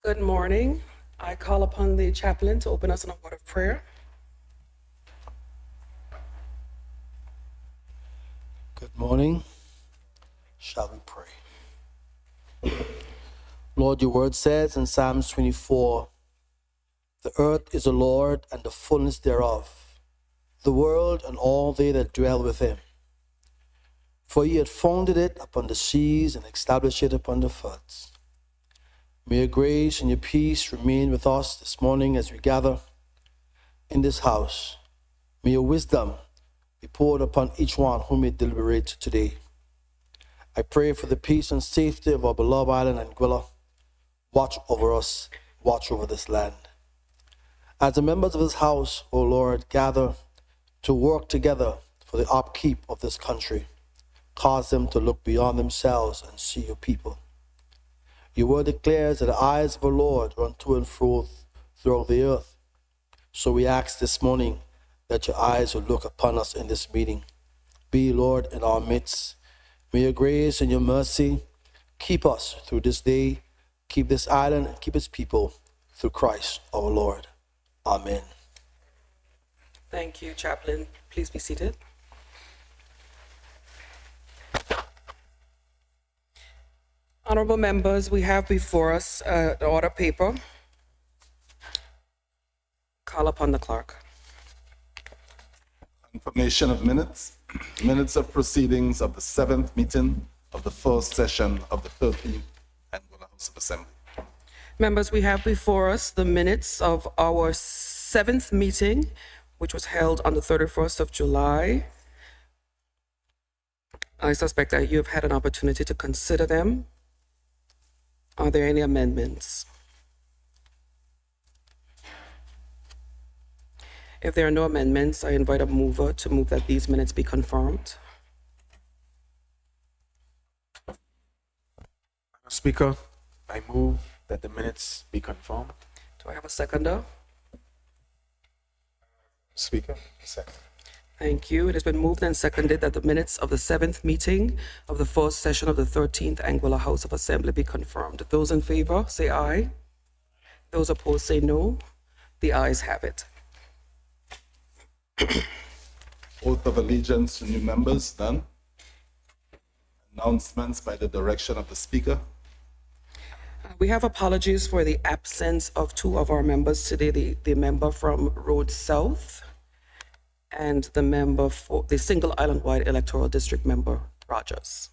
Good morning. I call upon the chaplain to open us in a word of prayer. Good morning. Shall we pray? Lord, your word says in Psalms 24, the earth is the Lord and the fullness thereof, the world and all they that dwell within. For ye had founded it upon the seas and established it upon the floods. May your grace and your peace remain with us this morning as we gather in this house. May your wisdom be poured upon each one who may deliberate today. I pray for the peace and safety of our beloved island Anguilla. Watch over us, watch over this land. As the members of this house, O Lord, gather to work together for the upkeep of this country, cause them to look beyond themselves and see your people. Your word declares that the eyes of the Lord run to and fro throughout the earth. So we ask this morning that your eyes will look upon us in this meeting. Be, Lord, in our midst. May your grace and your mercy keep us through this day, keep this island, and keep its people through Christ our Lord. Amen. Thank you, chaplain. Please be seated. Honorable members, we have before us the order paper. Call upon the clerk. Confirmation of minutes. Minutes of proceedings of the 7th meeting of the first session of the 13th Anguilla House of Assembly. Members, we have before us the minutes of our 7th meeting, which was held on the 31st of July. I suspect that you have had an opportunity to consider them. Are there any amendments? If there are no amendments, I invite a mover to move that these minutes be confirmed. Speaker, I move that the minutes be confirmed. Do I have a seconder? Speaker, second. Thank you. It has been moved and seconded that the minutes of the 7th meeting of the first session of the 13th Anguilla House of Assembly be confirmed. Those in favor, say aye. Those opposed, say no. The ayes have it. Oath of allegiance to new members done. Announcements by the direction of the Speaker. We have apologies for the absence of two of our members today, the member from Road South and the member for the single island-wide electoral district member, Rogers.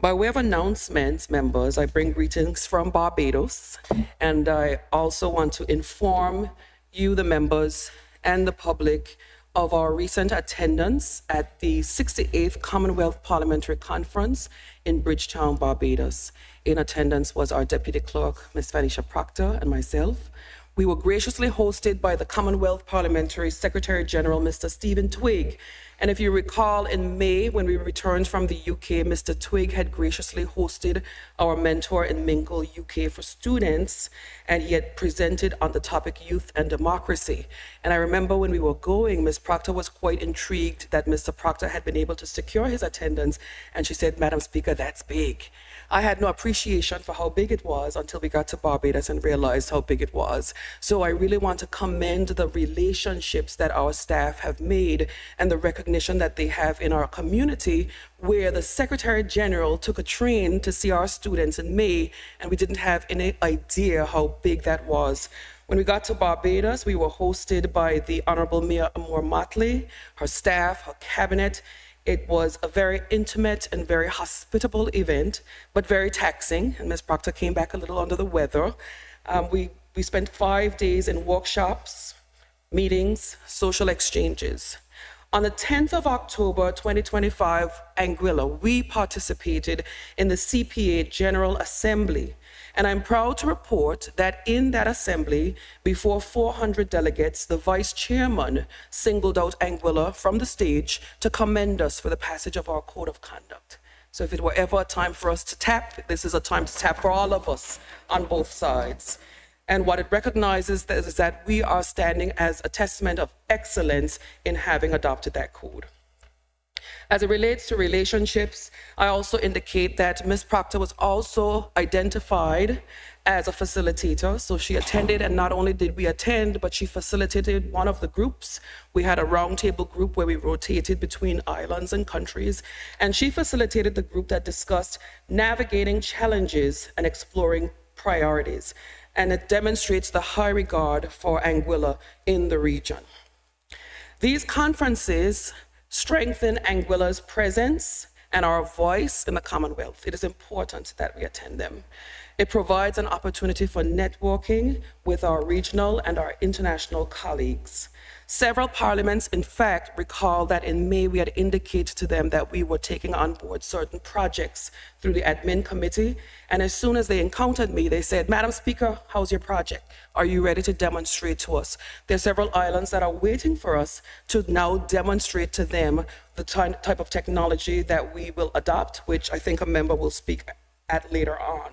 By way of announcements, members, I bring greetings from Barbados, and I also want to inform you, the members, and the public of our recent attendance at the 68th Commonwealth Parliamentary Conference in Bridgetown, Barbados. In attendance was our Deputy Clerk, Ms. Vanisha Proctor, and myself. We were graciously hosted by the Commonwealth Parliamentary Secretary General, Mr. Stephen Twigg. And if you recall, in May, when we returned from the UK, Mr. Twigg had graciously hosted our Mentor in Mingle UK for students, and he had presented on the topic Youth and Democracy. And I remember when we were going, Ms. Proctor was quite intrigued that Mr. Proctor had been able to secure his attendance, and she said, "Madam Speaker, that's big." I had no appreciation for how big it was until we got to Barbados and realized how big it was. So I really want to commend the relationships that our staff have made and the recognition that they have in our community, where the Secretary General took a train to see our students in May, and we didn't have any idea how big that was. When we got to Barbados, we were hosted by the Honorable Mayor Amor Motley, her staff, her cabinet. It was a very intimate and very hospitable event, but very taxing, and Ms. Proctor came back a little under the weather. We spent 5 days in workshops, meetings, social exchanges. On the 10th of October, 2025, Anguilla, we participated in the CPA General Assembly. And I'm proud to report that in that assembly, before 400 delegates, the vice chairman singled out Anguilla from the stage to commend us for the passage of our code of conduct. So if it were ever a time for us to tap, this is a time to tap for all of us on both sides. And what it recognizes is that we are standing as a testament of excellence in having adopted that code. As it relates to relationships, I also indicate that Ms. Proctor was also identified as a facilitator. So she attended, and not only did we attend, but she facilitated one of the groups. We had a roundtable group where we rotated between islands and countries, and she facilitated the group that discussed navigating challenges and exploring priorities. And it demonstrates the high regard for Anguilla in the region. These conferences strengthen Anguilla's presence and our voice in the Commonwealth. It is important that we attend them. It provides an opportunity for networking with our regional and our international colleagues. Several parliaments, in fact, recall that in May we had indicated to them that we were taking on board certain projects through the admin committee. And as soon as they encountered me, they said, Madam Speaker, how's your project? Are you ready to demonstrate to us? There are several islands that are waiting for us to now demonstrate to them the type of technology that we will adopt, which I think a member will speak at later on.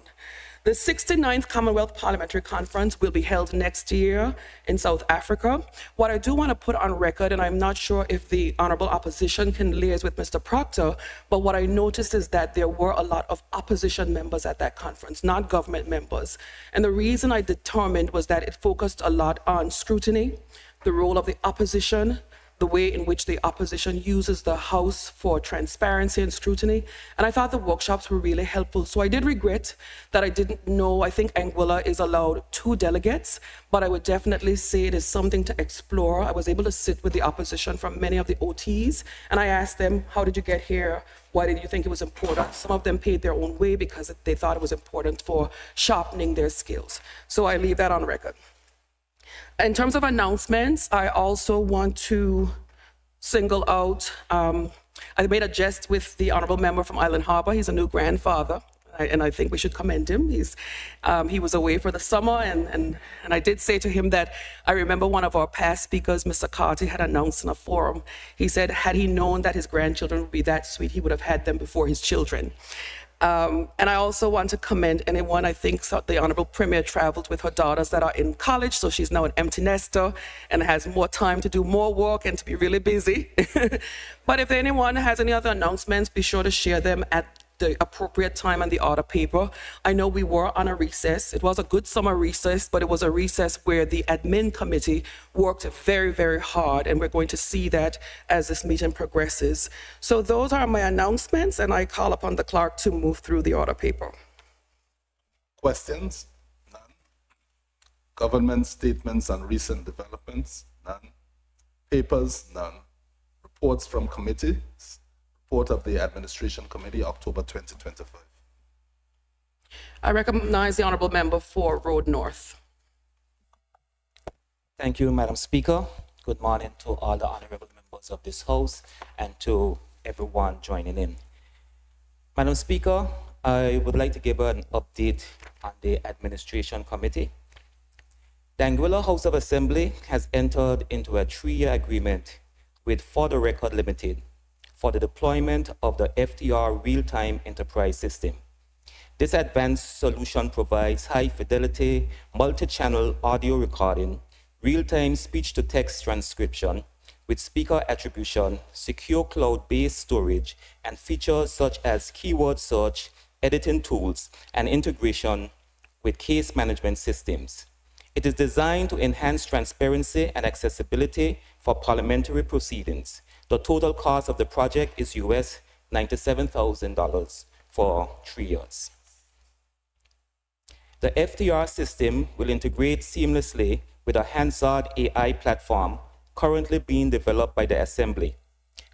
The 69th Commonwealth Parliamentary Conference will be held next year in South Africa. What I do want to put on record, and I'm not sure if the Honourable Opposition can liaise with Mr. Proctor, but what I noticed is that there were a lot of opposition members at that conference, not government members. And the reason I determined was that it focused a lot on scrutiny, the role of the opposition, the way in which the opposition uses the House for transparency and scrutiny. And I thought the workshops were really helpful. So I did regret that I didn't know, I think Anguilla is allowed 2 delegates, but I would definitely say it is something to explore. I was able to sit with the opposition from many of the OTs, and I asked them, how did you get here? Why did you think it was important? Some of them paid their own way because they thought it was important for sharpening their skills. So I leave that on record. In terms of announcements, I also want to single out, I made a jest with the honorable member from Island Harbor. He's a new grandfather, and I think we should commend him. He was away for the summer, and I did say to him that I remember one of our past speakers, Mr. Carty, had announced in a forum. He said, had he known that his grandchildren would be that sweet, he would have had them before his children. And I also want to commend anyone, I think the Honorable Premier traveled with her daughters that are in college, so she's now an empty nester and has more time to do more work and to be really busy. But if anyone has any other announcements, be sure to share them at the appropriate time on the order paper. I know we were on a recess. It was a good summer recess, but it was a recess where the admin committee worked very, very hard, and we're going to see that as this meeting progresses. So those are my announcements, and I call upon the clerk to move through the order paper. Questions? None. Government statements on recent developments? None. Papers? None. Reports from committees? Report of the Administration Committee, October 2025. I recognize the honourable member for Road North. Thank you, Madam Speaker. Good morning to all the honourable members of this House and to everyone joining in. Madam Speaker, I would like to give an update on the Administration Committee. The Anguilla House of Assembly has entered into a 3-year agreement with For the Record Limited for the deployment of the FTR real-time enterprise system. This advanced solution provides high-fidelity, multi-channel audio recording, real-time speech-to-text transcription with speaker attribution, secure cloud-based storage, and features such as keyword search, editing tools, and integration with case management systems. It is designed to enhance transparency and accessibility for parliamentary proceedings. The total cost of the project is US $97,000 for 3 years. The FTR system will integrate seamlessly with a Hansard AI platform currently being developed by the Assembly.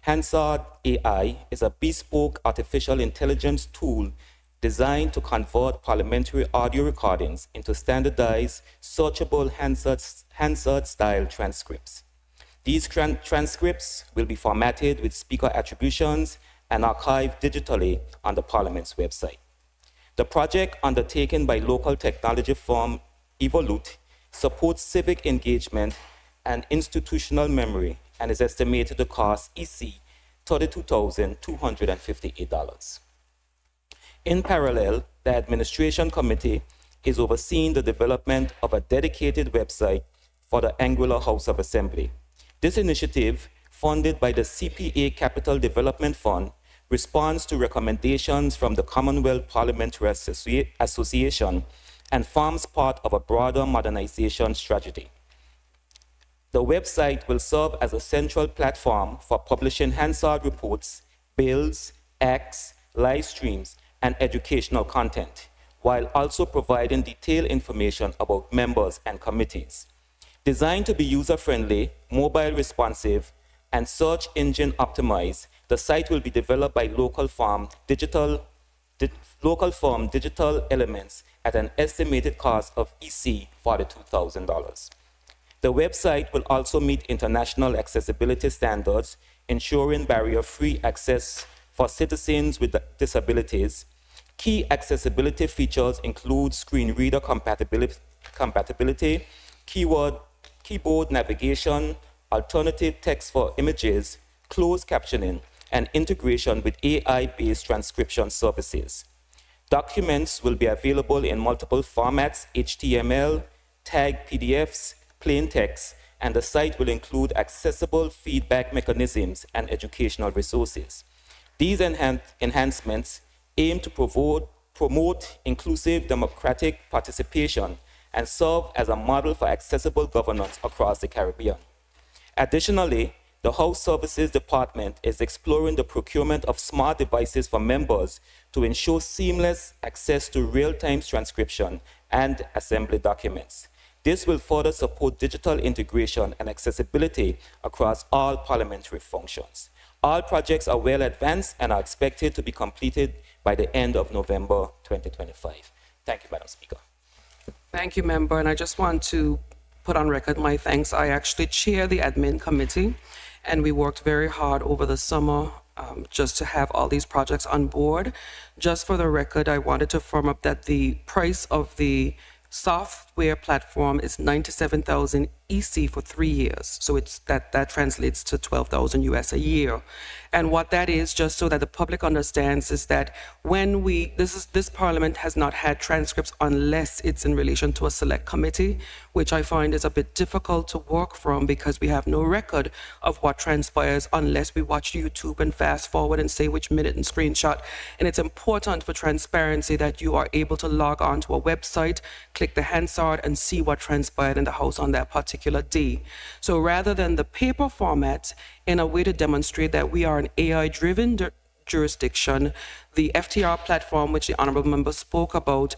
Hansard AI is a bespoke artificial intelligence tool designed to convert parliamentary audio recordings into standardized, searchable Hansard-style transcripts. These transcripts will be formatted with speaker attributions and archived digitally on the Parliament's website. The project, undertaken by local technology firm Evolute, supports civic engagement and institutional memory and is estimated to cost EC $32,258. In parallel, the Administration Committee is overseeing the development of a dedicated website for the Anguilla House of Assembly. This initiative funded by the CPA Capital Development Fund, responds to recommendations from the Commonwealth Parliamentary Association and forms part of a broader modernization strategy. The website will serve as a central platform for publishing Hansard reports, bills, acts, live streams, and educational content, while also providing detailed information about members and committees. Designed to be user-friendly, mobile responsive, and search engine optimized, the site will be developed by local firm Digital Elements at an estimated cost of EC $42,000. The website will also meet international accessibility standards, ensuring barrier-free access for citizens with disabilities. Key accessibility features include screen reader compatibility, keyboard navigation, alternative text for images, closed captioning, and integration with AI-based transcription services. Documents will be available in multiple formats: HTML, tagged PDFs, plain text, and the site will include accessible feedback mechanisms and educational resources. These enhancements aim to promote inclusive democratic participation and serve as a model for accessible governance across the Caribbean. Additionally, the House Services Department is exploring the procurement of smart devices for members to ensure seamless access to real-time transcription and assembly documents. This will further support digital integration and accessibility across all parliamentary functions. All projects are well advanced and are expected to be completed by the end of November 2025. Thank you, Madam Speaker. Thank you, member. And I just want to put on record my thanks. I actually chair the admin committee, and we worked very hard over the summer just to have all these projects on board. Just for the record, I wanted to firm up that the price of the software platform is $97,000 EC for 3 years. So it's that translates to $12,000 US a year. And what that is, just so that the public understands, is that when this parliament has not had transcripts unless it's in relation to a select committee, which I find is a bit difficult to work from because we have no record of what transpires unless we watch YouTube and fast forward and say which minute and screenshot. And it's important for transparency that you are able to log on to a website, click the Hansard, and see what transpired in the House on that particular day. So rather than the paper format, in a way to demonstrate that we are an AI-driven jurisdiction, the FTR platform, which the honorable member spoke about,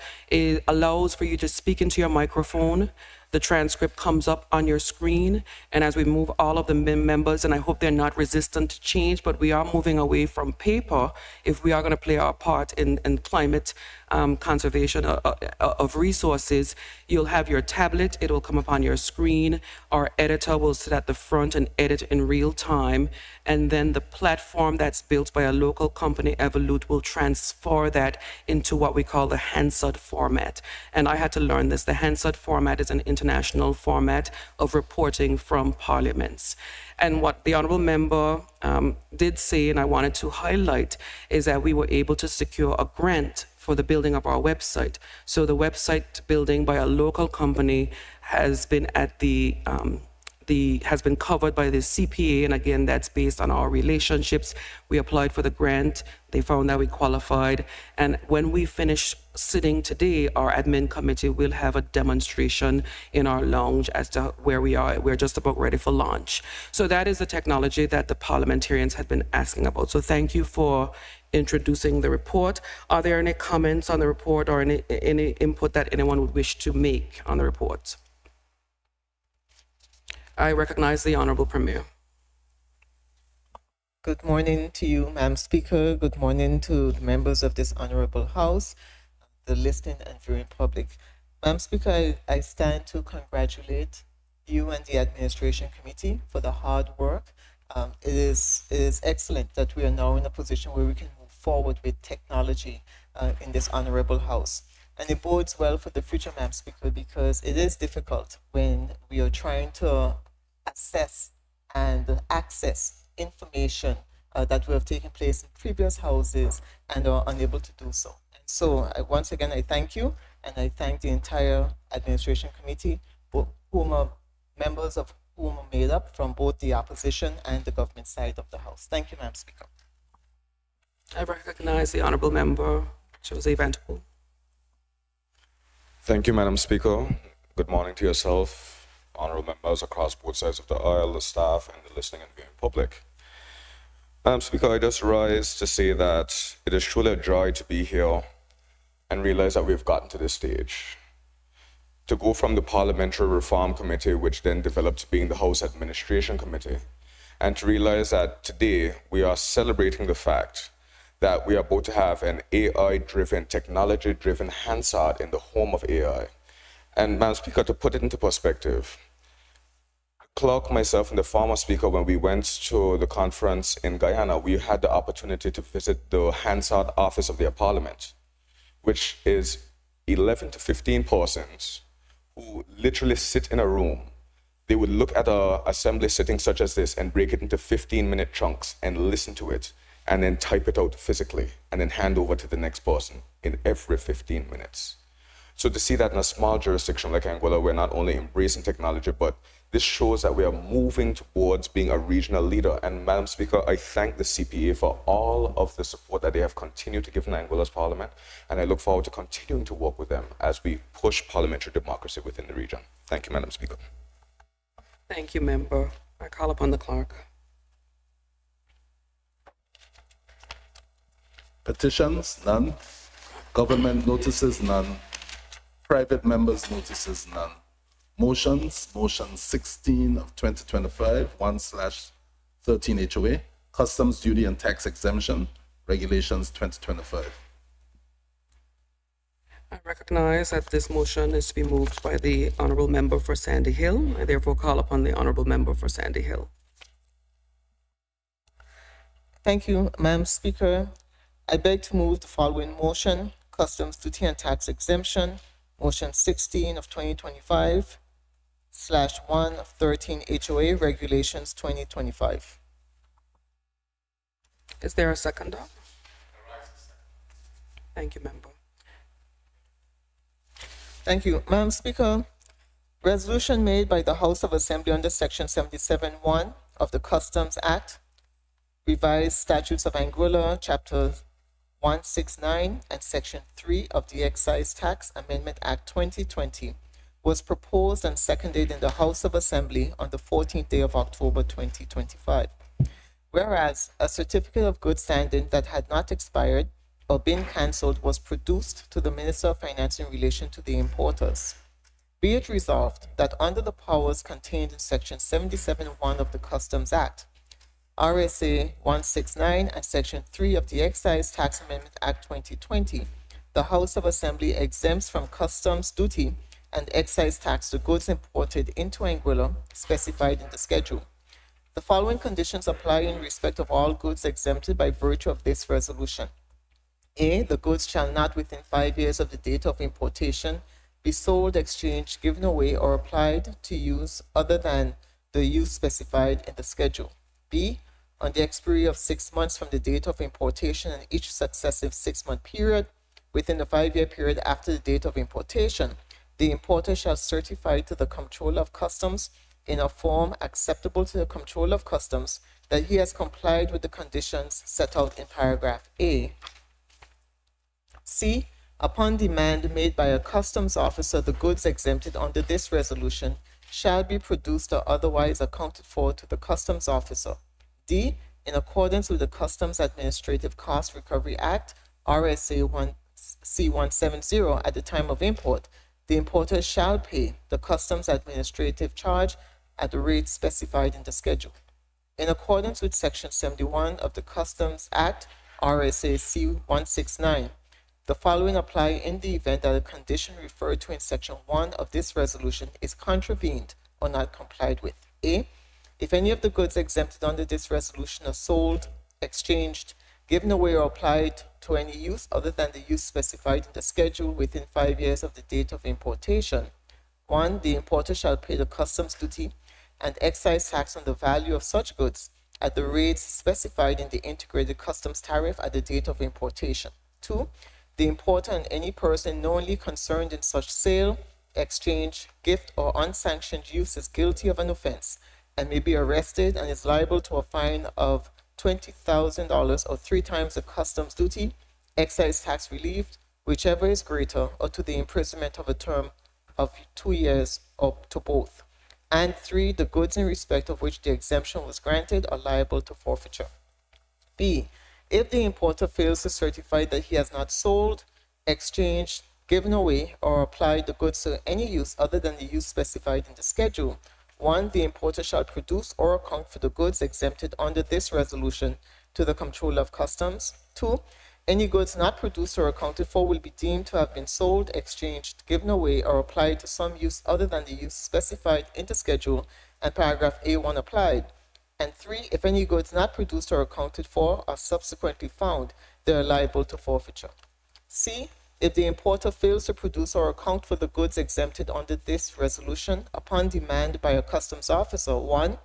allows for you to speak into your microphone. The transcript comes up on your screen, and as we move all of the members, and I hope they're not resistant to change, but we are moving away from paper if we are going to play our part in climate conservation of resources. You'll have your tablet, it will come up on your screen. Our editor will sit at the front and edit in real time, and then the platform that's built by a local company, Evolute, will transfer that into what we call the Hansard format. And I had to learn this. The Hansard format is an international format of reporting from parliaments. And what the honorable member did say, and I wanted to highlight, is that we were able to secure a grant for the building of our website. So the website building by a local company has been has been covered by the CPA, and again, that's based on our relationships. We applied for the grant, they found that we qualified, and when we finish sitting today, our admin committee will have a demonstration in our lounge as to where we are. We're just about ready for launch. So that is the technology that the parliamentarians had been asking about. So thank you for introducing the report. Are there any comments on the report or any input that anyone would wish to make on the report? I recognize the Honorable Premier. Good morning to you, Madam Speaker. Good morning to the members of this Honorable House, the listening and viewing public. Madam Speaker, I stand to congratulate you and the Administration Committee for the hard work. It is excellent that we are now in a position where we can move forward with technology in this Honorable House. And it bodes well for the future, Madam Speaker, because it is difficult when we are trying to assess and access information that will have taken place in previous houses and are unable to do so. And so once again, I thank you, and I thank the entire Administration Committee, whom are members of whom are made up from both the opposition and the government side of the House. Thank you, Madam Speaker. I recognize the Honorable Member Jose Ventable. Thank you, Madam Speaker. Good morning to yourself, honorable members across both sides of the aisle, the staff, and the listening and viewing public. Madam Speaker, I just rise to say that it is truly a joy to be here and realize that we've gotten to this stage. To go from the Parliamentary Reform Committee, which then developed to being the House Administration Committee, and to realize that today we are celebrating the fact that we are about to have an AI-driven, technology-driven Hansard in the home of AI. And Madam Speaker, to put it into perspective, Clark, myself, and the former speaker, when we went to the conference in Guyana, we had the opportunity to visit the Hansard office of their parliament, which is 11 to 15 persons who literally sit in a room. They would look at an assembly sitting such as this and break it into 15-minute chunks and listen to it, and then type it out physically, and then hand over to the next person in every 15 minutes. So to see that in a small jurisdiction like Anguilla, we're not only embracing technology, but this shows that we are moving towards being a regional leader. And Madam Speaker, I thank the CPA for all of the support that they have continued to give in Anguilla's parliament, and I look forward to continuing to work with them as we push parliamentary democracy within the region. Thank you, Madam Speaker. Thank you, Member. I call upon the clerk. Petitions, none. Government notices, none. Private members' notices, none. Motions, motion 16 of 2025, 1/13 HOA, Customs Duty and Tax Exemption, Regulations 2025. I recognize that this motion is to be moved by the Honorable Member for Sandy Hill. I therefore call upon the Honorable Member for Sandy Hill. Thank you, Madam Speaker. I beg to move the following motion: Customs Duty and Tax Exemption, Motion 16 of 2025 /1 of 13 HOA Regulations 2025. Is there a seconder? Thank you, Member. Thank you, Madam Speaker. Resolution made by the House of Assembly under Section 77(1) of the Customs Act, Revised Statutes of Anguilla, Chapter 169 and Section 3 of the Excise Tax Amendment Act 2020 was proposed and seconded in the House of Assembly on the 14th day of October 2025. Whereas a certificate of good standing that had not expired or been cancelled was produced to the Minister of Finance in relation to the importers. Be it resolved that under the powers contained in Section 77(1) of the Customs Act, RSA 169 and Section 3 of the Excise Tax Amendment Act 2020, the House of Assembly exempts from customs duty and excise tax the goods imported into Anguilla specified in the schedule. The following conditions apply in respect of all goods exempted by virtue of this resolution. A, the goods shall not within 5 years of the date of importation be sold, exchanged, given away, or applied to use other than the use specified in the schedule. B, on the expiry of 6 months from the date of importation and each successive 6-month period within the 5-year period after the date of importation, the importer shall certify to the Comptroller of Customs in a form acceptable to the Comptroller of Customs that he has complied with the conditions set out in paragraph A. C, upon demand made by a customs officer, the goods exempted under this resolution shall be produced or otherwise accounted for to the customs officer. D, in accordance with the Customs Administrative Cost Recovery Act, RSA C170, at the time of import, the importer shall pay the customs administrative charge at the rate specified in the schedule. In accordance with Section 71 of the Customs Act, RSA C169, the following apply in the event that a condition referred to in Section 1 of this resolution is contravened or not complied with. A, if any of the goods exempted under this resolution are sold, exchanged, given away, or applied to any use other than the use specified in the schedule within 5 years of the date of importation, 1, the importer shall pay the customs duty and excise tax on the value of such goods at the rates specified in the integrated customs tariff at the date of importation. 2, the importer and any person knowingly concerned in such sale, exchange, gift, or unsanctioned use is guilty of an offense and may be arrested and is liable to a fine of $20,000 or 3 times the customs duty, excise tax relief, whichever is greater, or to the imprisonment of a term of 2 years or to both. And 3, the goods in respect of which the exemption was granted are liable to forfeiture. B, if the importer fails to certify that he has not sold, exchanged, given away, or applied the goods to any use other than the use specified in the schedule, 1, the importer shall produce or account for the goods exempted under this resolution to the Comptroller of Customs. 2, any goods not produced or accounted for will be deemed to have been sold, exchanged, given away, or applied to some use other than the use specified in the schedule and paragraph A1 applied. And 3, if any goods not produced or accounted for are subsequently found, they are liable to forfeiture. C, if the importer fails to produce or account for the goods exempted under this resolution upon demand by a customs officer, 1,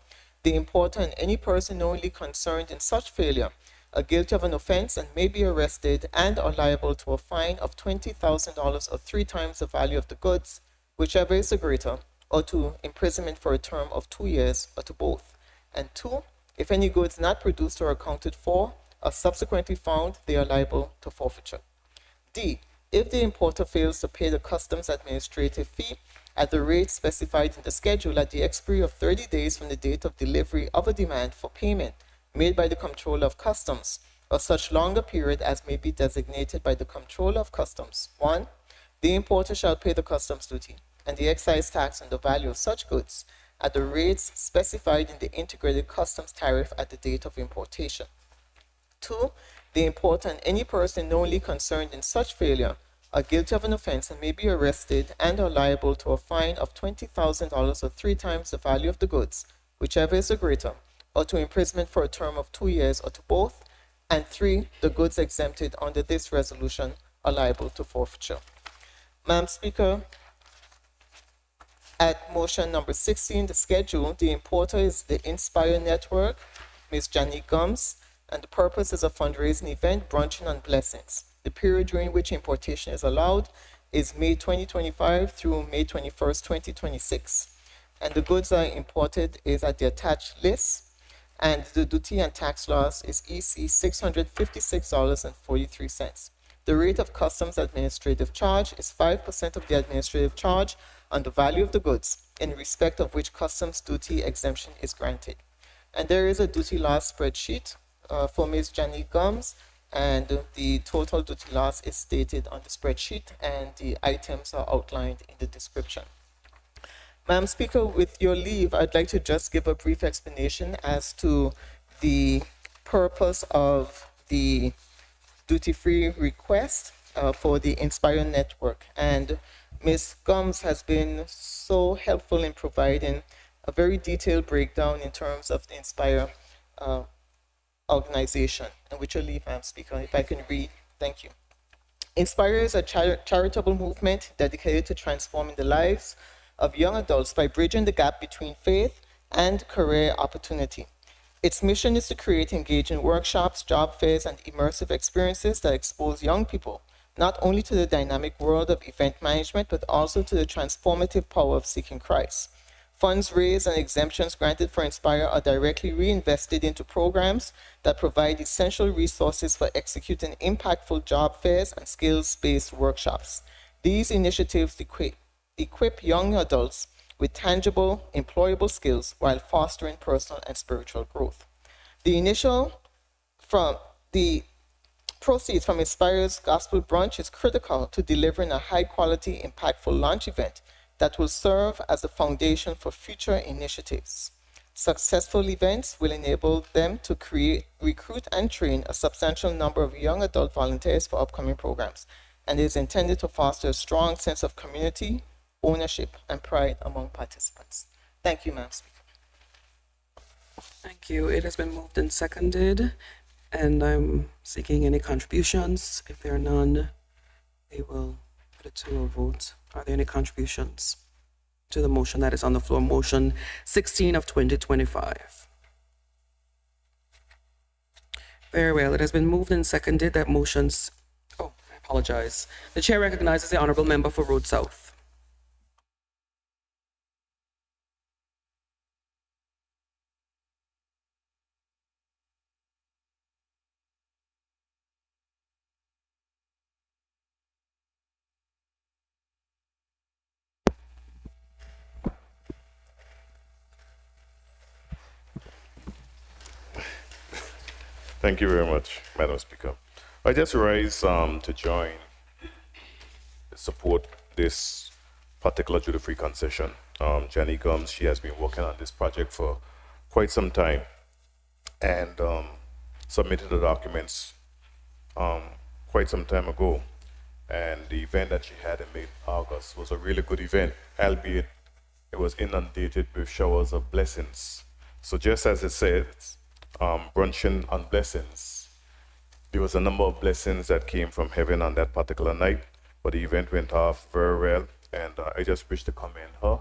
the importer and any person knowingly concerned in such failure are guilty of an offense and may be arrested and are liable to a fine of $20,000 or 3 times the value of the goods, whichever is the greater, or to imprisonment for a term of 2 years or to both. And 2, if any goods not produced or accounted for are subsequently found, they are liable to forfeiture. D, if the importer fails to pay the customs administrative fee at the rate specified in the schedule at the expiry of 30 days from the date of delivery of a demand for payment made by the Comptroller of Customs, or such longer period as may be designated by the Comptroller of Customs, 1, the importer shall pay the customs duty and the excise tax on the value of such goods at the rates specified in the integrated customs tariff at the date of importation. 2, the importer and any person knowingly concerned in such failure are guilty of an offense and may be arrested and are liable to a fine of $20,000 or 3 times the value of the goods, whichever is the greater, or to imprisonment for a term of 2 years or to both. And 3, the goods exempted under this resolution are liable to forfeiture. Madam Speaker, at motion number 16, the schedule, the importer is the Inspire Network, Ms. Janie Gums, and the purpose is a fundraising event, brunching on blessings. The period during which importation is allowed is May 2025 through May 21st, 2026. And the goods that are imported is at the attached list, and the duty and tax loss is EC $656.43. The rate of customs administrative charge is 5% of the administrative charge on the value of the goods, in respect of which customs duty exemption is granted. And there is a duty loss spreadsheet for Ms. Janie Gums, and the total duty loss is stated on the spreadsheet, and the items are outlined in the description. Madam Speaker, with your leave, I'd like to just give a brief explanation as to the purpose of the duty-free request for the Inspire Network. And Ms. Gums has been so helpful in providing a very detailed breakdown in terms of the Inspire organization. And with your leave, Madam Speaker, if I can read, thank you. Inspire is a charitable movement dedicated to transforming the lives of young adults by bridging the gap between faith and career opportunity. Its mission is to create engaging workshops, job fairs, and immersive experiences that expose young people not only to the dynamic world of event management, but also to the transformative power of seeking Christ. Funds raised and exemptions granted for Inspire are directly reinvested into programs that provide essential resources for executing impactful job fairs and skills-based workshops. These initiatives equip young adults with tangible, employable skills while fostering personal and spiritual growth. The proceeds from Inspire's Gospel Brunch is critical to delivering a high-quality, impactful launch event that will serve as the foundation for future initiatives. Successful events will enable them to recruit, and train a substantial number of young adult volunteers for upcoming programs, and is intended to foster a strong sense of community, ownership, and pride among participants. Thank you, Madam Speaker. Thank you. It has been moved and seconded, and I'm seeking any contributions. If there are none, we will put it to a vote. Are there any contributions to the motion that is on the floor? Motion 16 of 2025. Very well. It has been moved and seconded that motions... Oh, I apologize. The chair recognizes the honorable member for Road South. Thank you very much, Madam Speaker. I just rise to join, support this particular duty-free concession. Jenny Gums, she has been working on this project for quite some time and submitted the documents quite some time ago. And the event that she had in mid-August was a really good event, albeit it was inundated with showers of blessings. So just as it said, brunching on blessings, there was a number of blessings that came from heaven on that particular night, but the event went off very well, and I just wish to commend her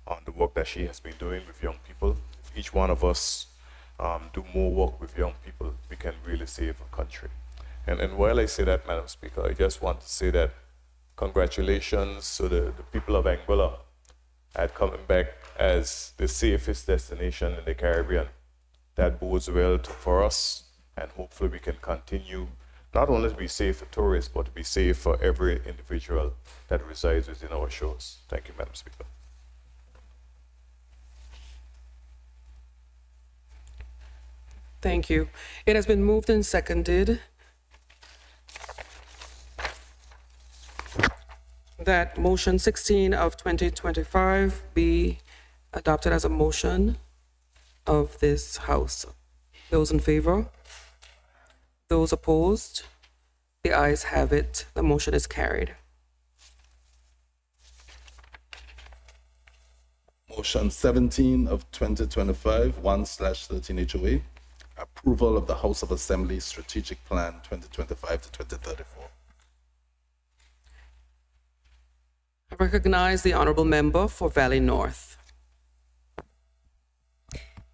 on the work that she has been doing with young people. If each one of us do more work with young people, we can really save a country. And while I say that, Madam Speaker, I just want to say that congratulations to the people of Anguilla at coming back as the safest destination in the Caribbean. That bodes well for us, and hopefully we can continue not only to be safe for tourists, but to be safe for every individual that resides within our shores. Thank you, Madam Speaker. Thank you. It has been moved and seconded that motion 16 of 2025 be adopted as a motion of this House. Those in favor? Those opposed? The ayes have it. The motion is carried. Motion 17 of 2025, 1/13 HOA, approval of the House of Assembly Strategic Plan 2025 to 2034. I recognize the honorable member for Valley North.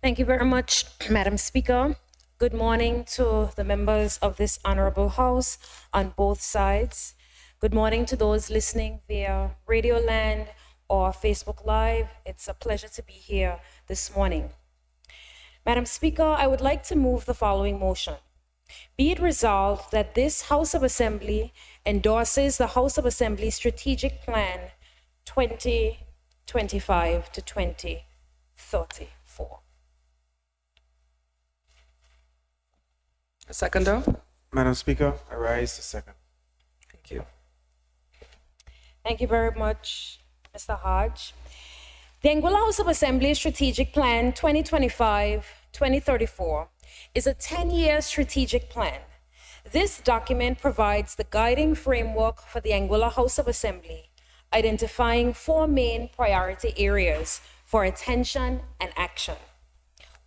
Thank you very much, Madam Speaker. Good morning to the members of this honorable House on both sides. Good morning to those listening via Radio Land or Facebook Live. It's a pleasure to be here this morning. Madam Speaker, I would like to move the following motion. Be it resolved that this House of Assembly endorses the House of Assembly Strategic Plan 2025 to 2034. A seconder? Madam Speaker, I rise to second. Thank you. Thank you very much, Mr. Hodge. The Anguilla House of Assembly Strategic Plan 2025-2034 is a 10-year strategic plan. This document provides the guiding framework for the Anguilla House of Assembly, identifying 4 main priority areas for attention and action.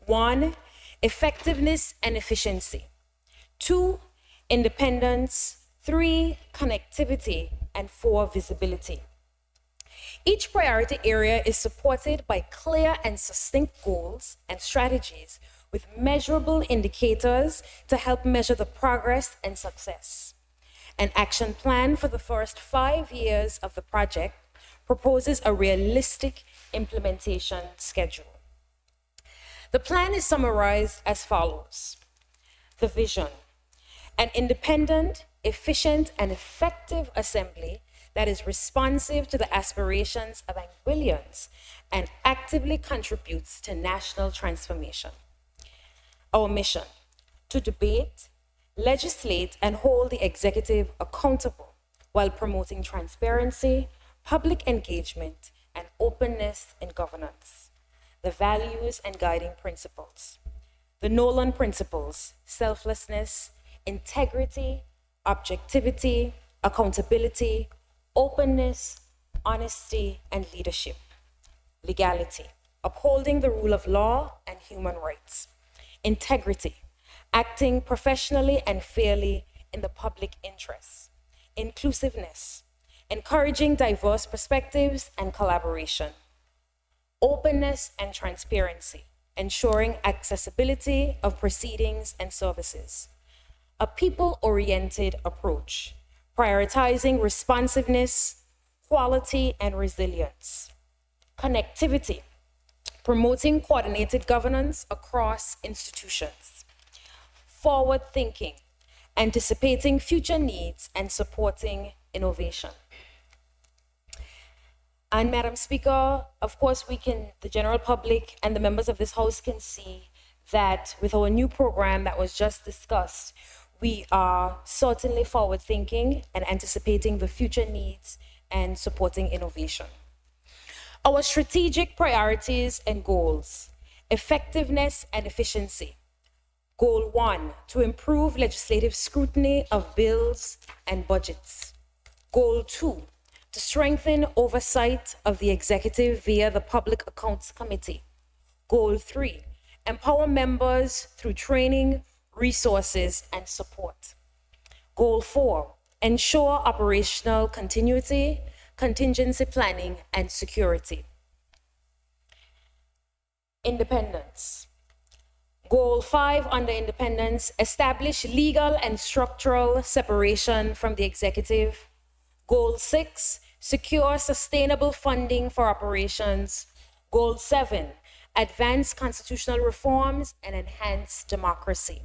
1, effectiveness and efficiency. 2, independence. 3, connectivity. And 4, visibility. Each priority area is supported by clear and succinct goals and strategies with measurable indicators to help measure the progress and success. An action plan for the first 5 years of the project proposes a realistic implementation schedule. The plan is summarized as follows. The vision: an independent, efficient, and effective assembly that is responsive to the aspirations of Anguillians and actively contributes to national transformation. Our mission: to debate, legislate, and hold the executive accountable while promoting transparency, public engagement, and openness in governance. The values and guiding principles. The Nolan principles: selflessness, integrity, objectivity, accountability, openness, honesty, and leadership. Legality: upholding the rule of law and human rights. Integrity: acting professionally and fairly in the public interest. Inclusiveness: encouraging diverse perspectives and collaboration. Openness and transparency: ensuring accessibility of proceedings and services. A people-oriented approach, prioritizing responsiveness, quality, and resilience. Connectivity: promoting coordinated governance across institutions. Forward thinking: anticipating future needs and supporting innovation. And Madam Speaker, of course, the general public and the members of this House can see that with our new program that was just discussed, we are certainly forward thinking and anticipating the future needs and supporting innovation. Our strategic priorities and goals: effectiveness and efficiency. Goal 1, to improve legislative scrutiny of bills and budgets. Goal 2, to strengthen oversight of the executive via the Public Accounts Committee. Goal 3, empower members through training, resources, and support. Goal 4, ensure operational continuity, contingency planning, and security. Independence. Goal 5 under independence, establish legal and structural separation from the executive. Goal 6, secure sustainable funding for operations. Goal 7, advance constitutional reforms and enhance democracy.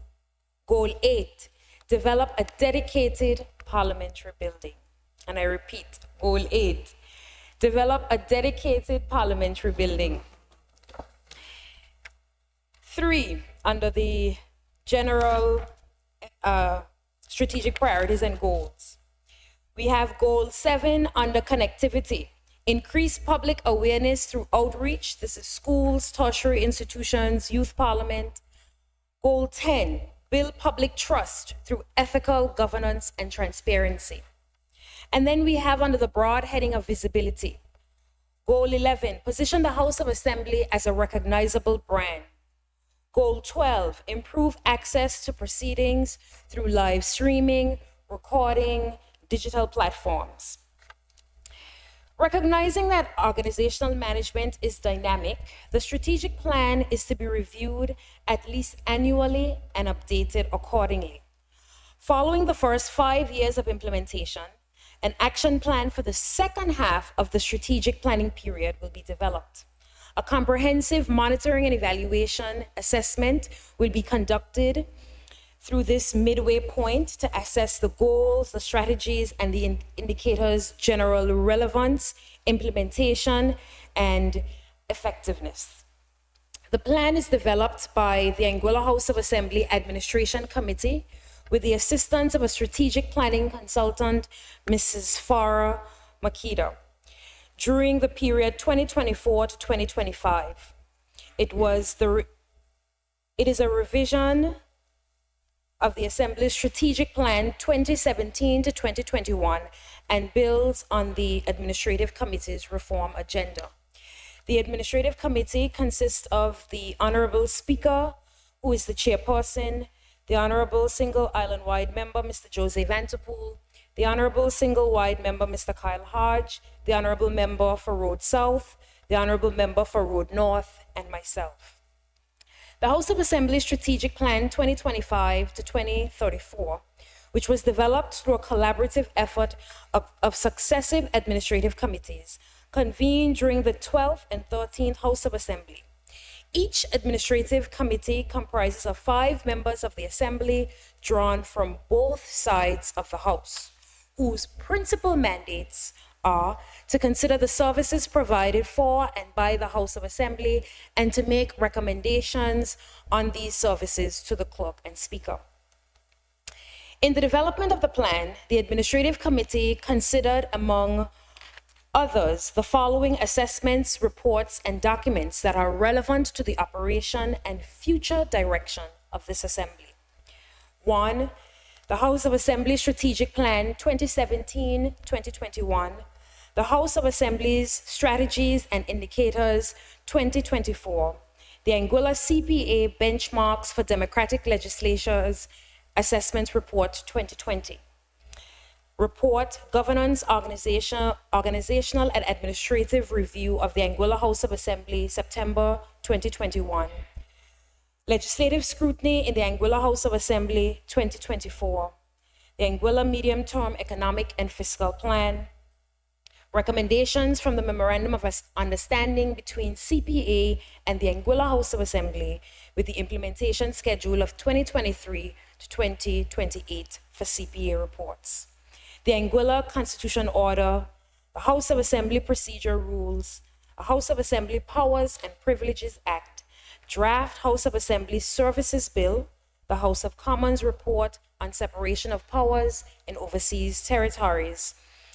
Goal 8, develop a dedicated parliamentary building. And I repeat, Goal 8, develop a dedicated parliamentary building. 3, under the general strategic priorities and goals. We have Goal 7 under connectivity. Increase public awareness through outreach. This is schools, tertiary institutions, youth parliament. Goal 10, build public trust through ethical governance and transparency. And then we have under the broad heading of visibility. Goal 11, position the House of Assembly as a recognizable brand. Goal 12, improve access to proceedings through live streaming, recording, digital platforms. Recognizing that organizational management is dynamic, the strategic plan is to be reviewed at least annually and updated accordingly. Following the first 5 years of implementation, an action plan for the second half of the strategic planning period will be developed. A comprehensive monitoring and evaluation assessment will be conducted through this midway point to assess the goals, the strategies, and the indicators' general relevance, implementation, and effectiveness. The plan is developed by the Anguilla House of Assembly Administration Committee with the assistance of a strategic planning consultant, Mrs. Farah Makita, during the period 2024 to 2025. It is a revision of the Assembly's Strategic Plan 2017 to 2021 and builds on the Administrative Committee's reform agenda. The Administrative Committee consists of the Honorable Speaker, who is the chairperson, the Honorable Single Island-wide Member, Mr. Jose Vanterpool, the Honorable Single-wide Member, Mr. Kyle Hodge, the Honorable Member for Road South, the Honorable Member for Road North, and myself. The House of Assembly Strategic Plan 2025 to 2034, which was developed through a collaborative effort of successive administrative committees, convened during the 12th and 13th House of Assembly. Each administrative committee comprises of 5 members of the Assembly drawn from both sides of the House, whose principal mandates are to consider the services provided for and by the House of Assembly and to make recommendations on these services to the Clerk and Speaker. In the development of the plan, the Administrative Committee considered, among others, the following assessments, reports, and documents that are relevant to the operation and future direction of this Assembly. 1, the House of Assembly Strategic Plan 2017-2021, the House of Assembly's Strategies and Indicators 2024, the Anguilla CPA Benchmarks for Democratic Legislatures Assessment Report 2020. Report, Governance, Organizational and Administrative Review of the Anguilla House of Assembly, September 2021. Legislative Scrutiny in the Anguilla House of Assembly, 2024. The Anguilla Medium-Term Economic and Fiscal Plan. Recommendations from the Memorandum of Understanding between CPA and the Anguilla House of Assembly with the implementation schedule of 2023 to 2028 for CPA reports. The Anguilla Constitution Order, the House of Assembly Procedure Rules, a House of Assembly Powers and Privileges Act, Draft House of Assembly Services Bill, the House of Commons report on separation of powers in overseas territories,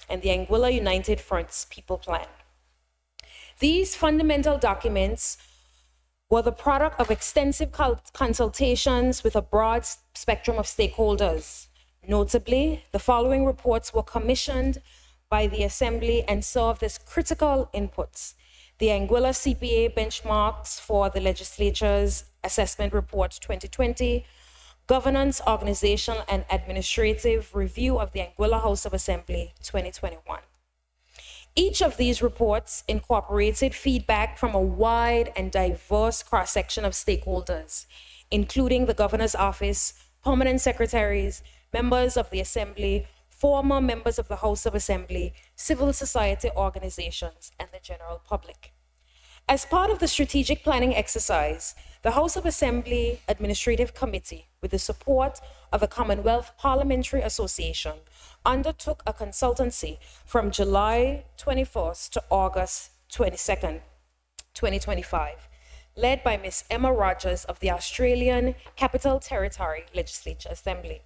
and the Anguilla United Front's People Plan. These fundamental documents were the product of extensive consultations with a broad spectrum of stakeholders. Notably, the following reports were commissioned by the Assembly and served as critical inputs: the Anguilla CPA benchmarks for the legislature's Assessment Report 2020, Governance, Organizational, and Administrative Review of the Anguilla House of Assembly 2021. Each of these reports incorporated feedback from a wide and diverse cross-section of stakeholders, including the Governor's Office, permanent secretaries, members of the Assembly, former members of the House of Assembly, civil society organizations, and the general public. As part of the strategic planning exercise, the House of Assembly Administrative Committee, with the support of the Commonwealth Parliamentary Association, undertook a consultancy from July 21st to August 22nd, 2025, led by Ms. Emma Rogers of the Australian Capital Territory Legislature Assembly.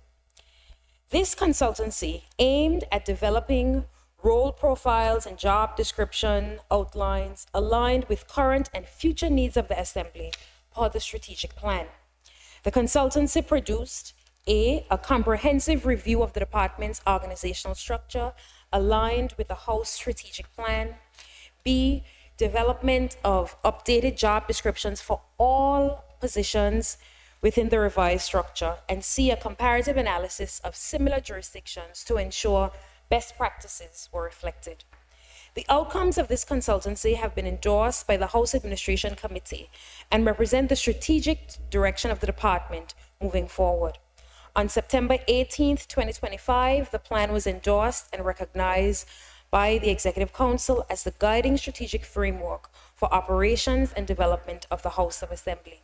This consultancy aimed at developing role profiles and job description outlines aligned with current and future needs of the Assembly per the strategic plan. The consultancy produced A, a comprehensive review of the department's organizational structure aligned with the House strategic plan. B, development of updated job descriptions for all positions within the revised structure. And C, a comparative analysis of similar jurisdictions to ensure best practices were reflected. The outcomes of this consultancy have been endorsed by the House Administration Committee and represent the strategic direction of the department moving forward. On September 18th, 2025, the plan was endorsed and recognized by the Executive Council as the guiding strategic framework for operations and development of the House of Assembly.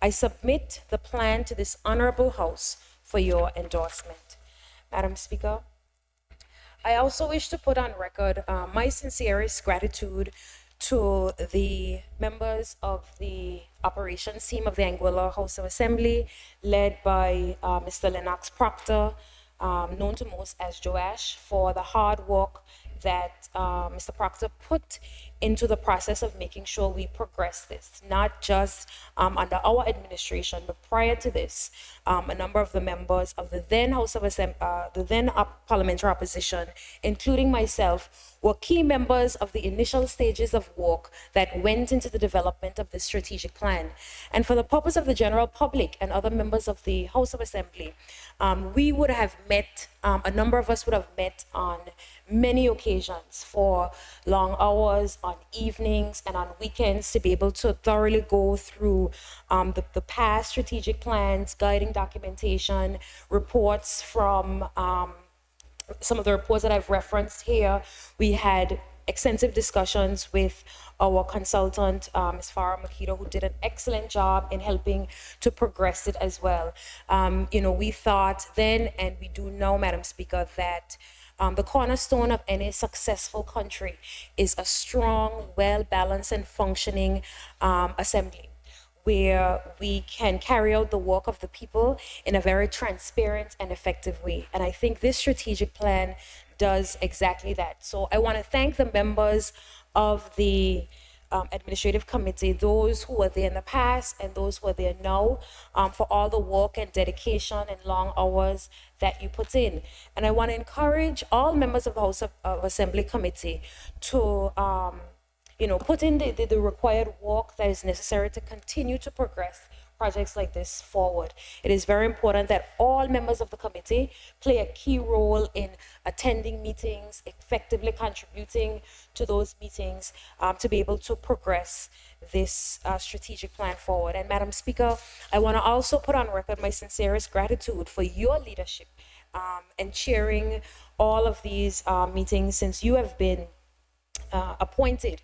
I submit the plan to this honorable House for your endorsement. Madam Speaker, I also wish to put on record my sincerest gratitude to the members of the operations team of the Anguilla House of Assembly, led by Mr. Lennox Proctor, known to most as Joash, for the hard work that Mr. Proctor put into the process of making sure we progress this, not just under our administration, but prior to this, a number of the members of the then House of Assembly, the then parliamentary opposition, including myself, were key members of the initial stages of work that went into the development of this strategic plan. And for the purpose of the general public and other members of the House of Assembly, we would have met, a number of us would have met on many occasions for long hours, on evenings and on weekends, to be able to thoroughly go through the past strategic plans, guiding documentation, reports from some of the reports that I've referenced here. We had extensive discussions with our consultant, Ms. Farah Makita, who did an excellent job in helping to progress it as well. We thought then, and we do now, Madam Speaker, that the cornerstone of any successful country is a strong, well-balanced and functioning assembly, where we can carry out the work of the people in a very transparent and effective way. And I think this strategic plan does exactly that. So I want to thank the members of the administrative committee, those who were there in the past and those who are there now, for all the work and dedication and long hours that you put in. And I want to encourage all members of the House of Assembly Committee to put in the required work that is necessary to continue to progress projects like this forward. It is very important that all members of the committee play a key role in attending meetings, effectively contributing to those meetings, to be able to progress this strategic plan forward. And Madam Speaker, I want to also put on record my sincerest gratitude for your leadership and chairing all of these meetings since you have been appointed.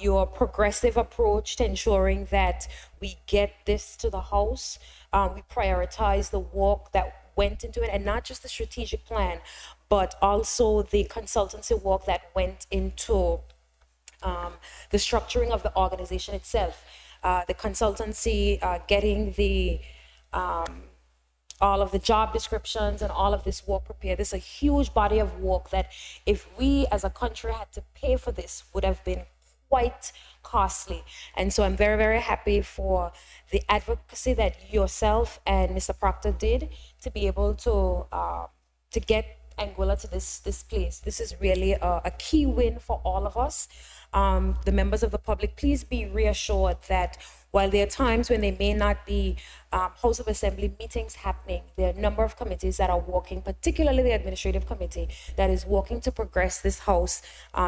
Your progressive approach to ensuring that we get this to the House. We prioritize the work that went into it, and not just the strategic plan, but also the consultancy work that went into the structuring of the organization itself. the consultancy, getting the all of the job descriptions and all of this work prepared. This is a huge body of work that if we as a country had to pay for this would have been quite costly. And so I'm very, very happy for the advocacy that yourself and Mr. Proctor did to be able to get Anguilla to this place. This is really a key win for all of us. The members of the public, please be reassured that while there are times when there may not be House of Assembly meetings happening, there are a number of committees that are working, particularly the Administrative Committee, that is working to progress this House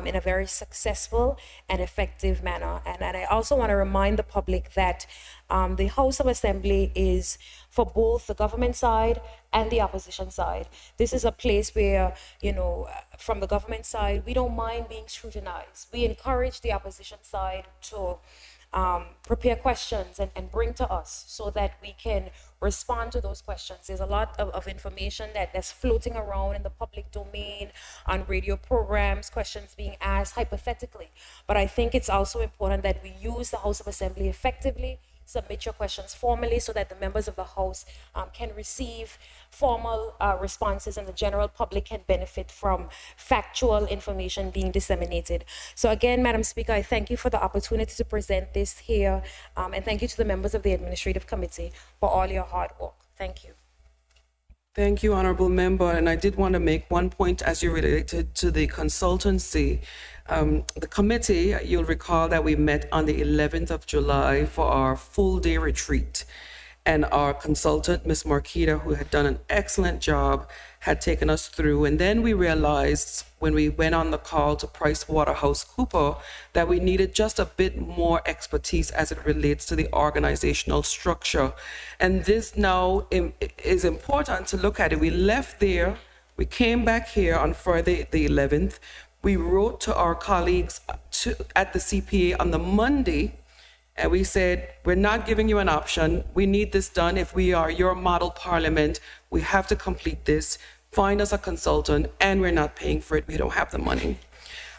in a very successful and effective manner. And I also want to remind the public that the House of Assembly is for both the government side and the opposition side. This is a place where, from the government side, we don't mind being scrutinized. We encourage the opposition side to prepare questions and bring to us so that we can respond to those questions. There's a lot of information that's floating around in the public domain, on radio programs, questions being asked hypothetically. But I think it's also important that we use the House of Assembly effectively. Submit your questions formally so that the members of the House can receive formal responses and the general public can benefit from factual information being disseminated. So again, Madam Speaker, I thank you for the opportunity to present this here, and thank you to the members of the Administrative Committee for all your hard work. Thank you. Thank you, Honorable Member. And I did want to make one point as you related to the consultancy. The committee, you'll recall that we met on the 11th of July for our full day retreat. And our consultant, Ms. Marquita, who had done an excellent job, had taken us through. And then we realized when we went on the call to PricewaterhouseCoopers that we needed just a bit more expertise as it relates to the organizational structure. And this now is important to look at it. We left there, we came back here on Friday the 11th. We wrote to our colleagues at the CPA on the Monday, and we said, we're not giving you an option. We need this done. If we are your model parliament, we have to complete this. Find us a consultant, and we're not paying for it. We don't have the money.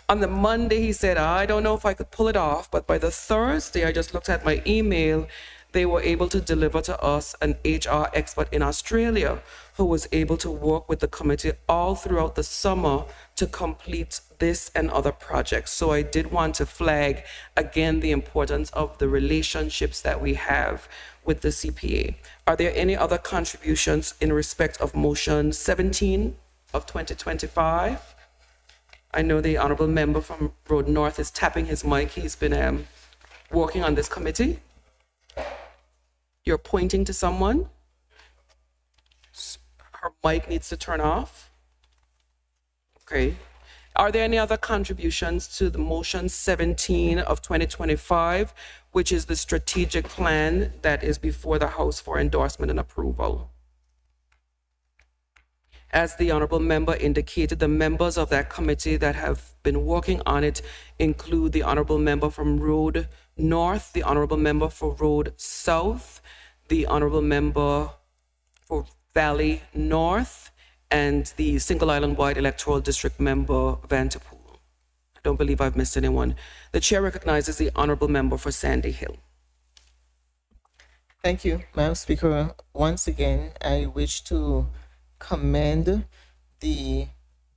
On the Monday, he said, I don't know if I could pull it off, but by the Thursday, I just looked at my email. They were able to deliver to us an HR expert in Australia who was able to work with the committee all throughout the summer to complete this and other projects. So I did want to flag again the importance of the relationships that we have with the CPA. Are there any other contributions in respect of motion 17 of 2025? I know the honorable member from Road North is tapping his mic. He's been working on this committee. You're pointing to someone. Her mic needs to turn off. Okay. Are there any other contributions to the motion 17 of 2025, which is the strategic plan that is before the House for endorsement and approval? As the honorable member indicated, the members of that committee that have been working on it include the honorable member from Road North, the honorable member for Road South, the honorable member for Valley North, and the Single Island Wide Electoral District member, Vanterpool. I don't believe I've missed anyone. The chair recognizes the honorable member for Sandy Hill. Thank you, Madam Speaker. Once again, I wish to commend the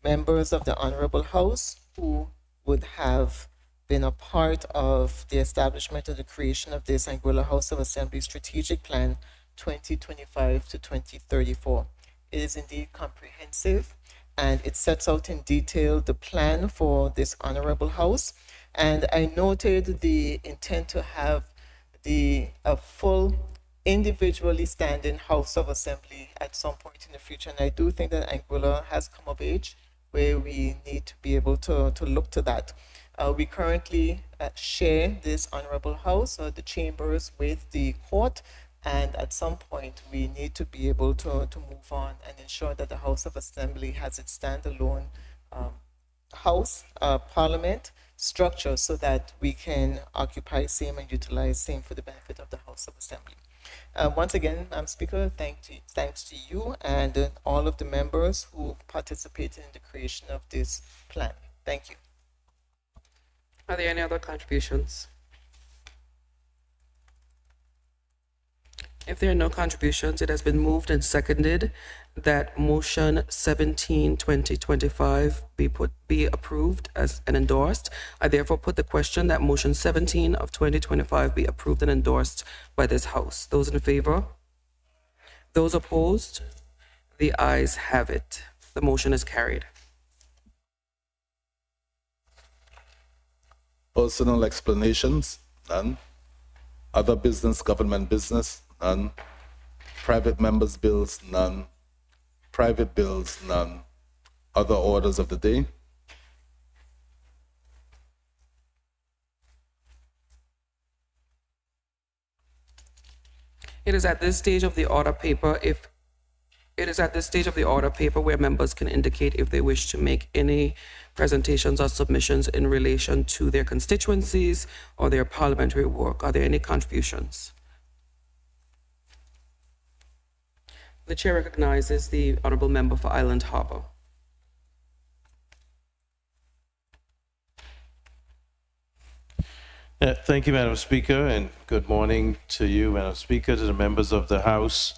members of the Honorable House who would have been a part of the establishment of the creation of this Anguilla House of Assembly Strategic Plan 2025 to 2034. It is indeed comprehensive, and it sets out in detail the plan for this Honorable House. And I noted the intent to have a full individually standing House of Assembly at some point in the future. And I do think that Anguilla has come of age where we need to be able to look to that. We currently share this Honorable House, the chambers, with the court. And at some point, we need to be able to move on and ensure that the House of Assembly has its standalone House, Parliament structure so that we can occupy same and utilize same for the benefit of the House of Assembly. Once again, Madam Speaker, thanks to you and all of the members who participated in the creation of this plan. Thank you. Are there any other contributions? If there are no contributions, it has been moved and seconded that motion 17, 2025 be approved as and endorsed. I therefore put the question that motion 17 of 2025 be approved and endorsed by this House. Those in favor? Those opposed? The ayes have it. The motion is carried. Personal explanations? None. Other business, government business? None. Private members' bills? None. Private bills? None. Other orders of the day? It is at this stage of the order paper where members can indicate if they wish to make any presentations or submissions in relation to their constituencies or their parliamentary work. Are there any contributions? The chair recognizes the honorable member for Island Harbor. Thank you, Madam Speaker, and good morning to you, Madam Speaker, to the members of the House,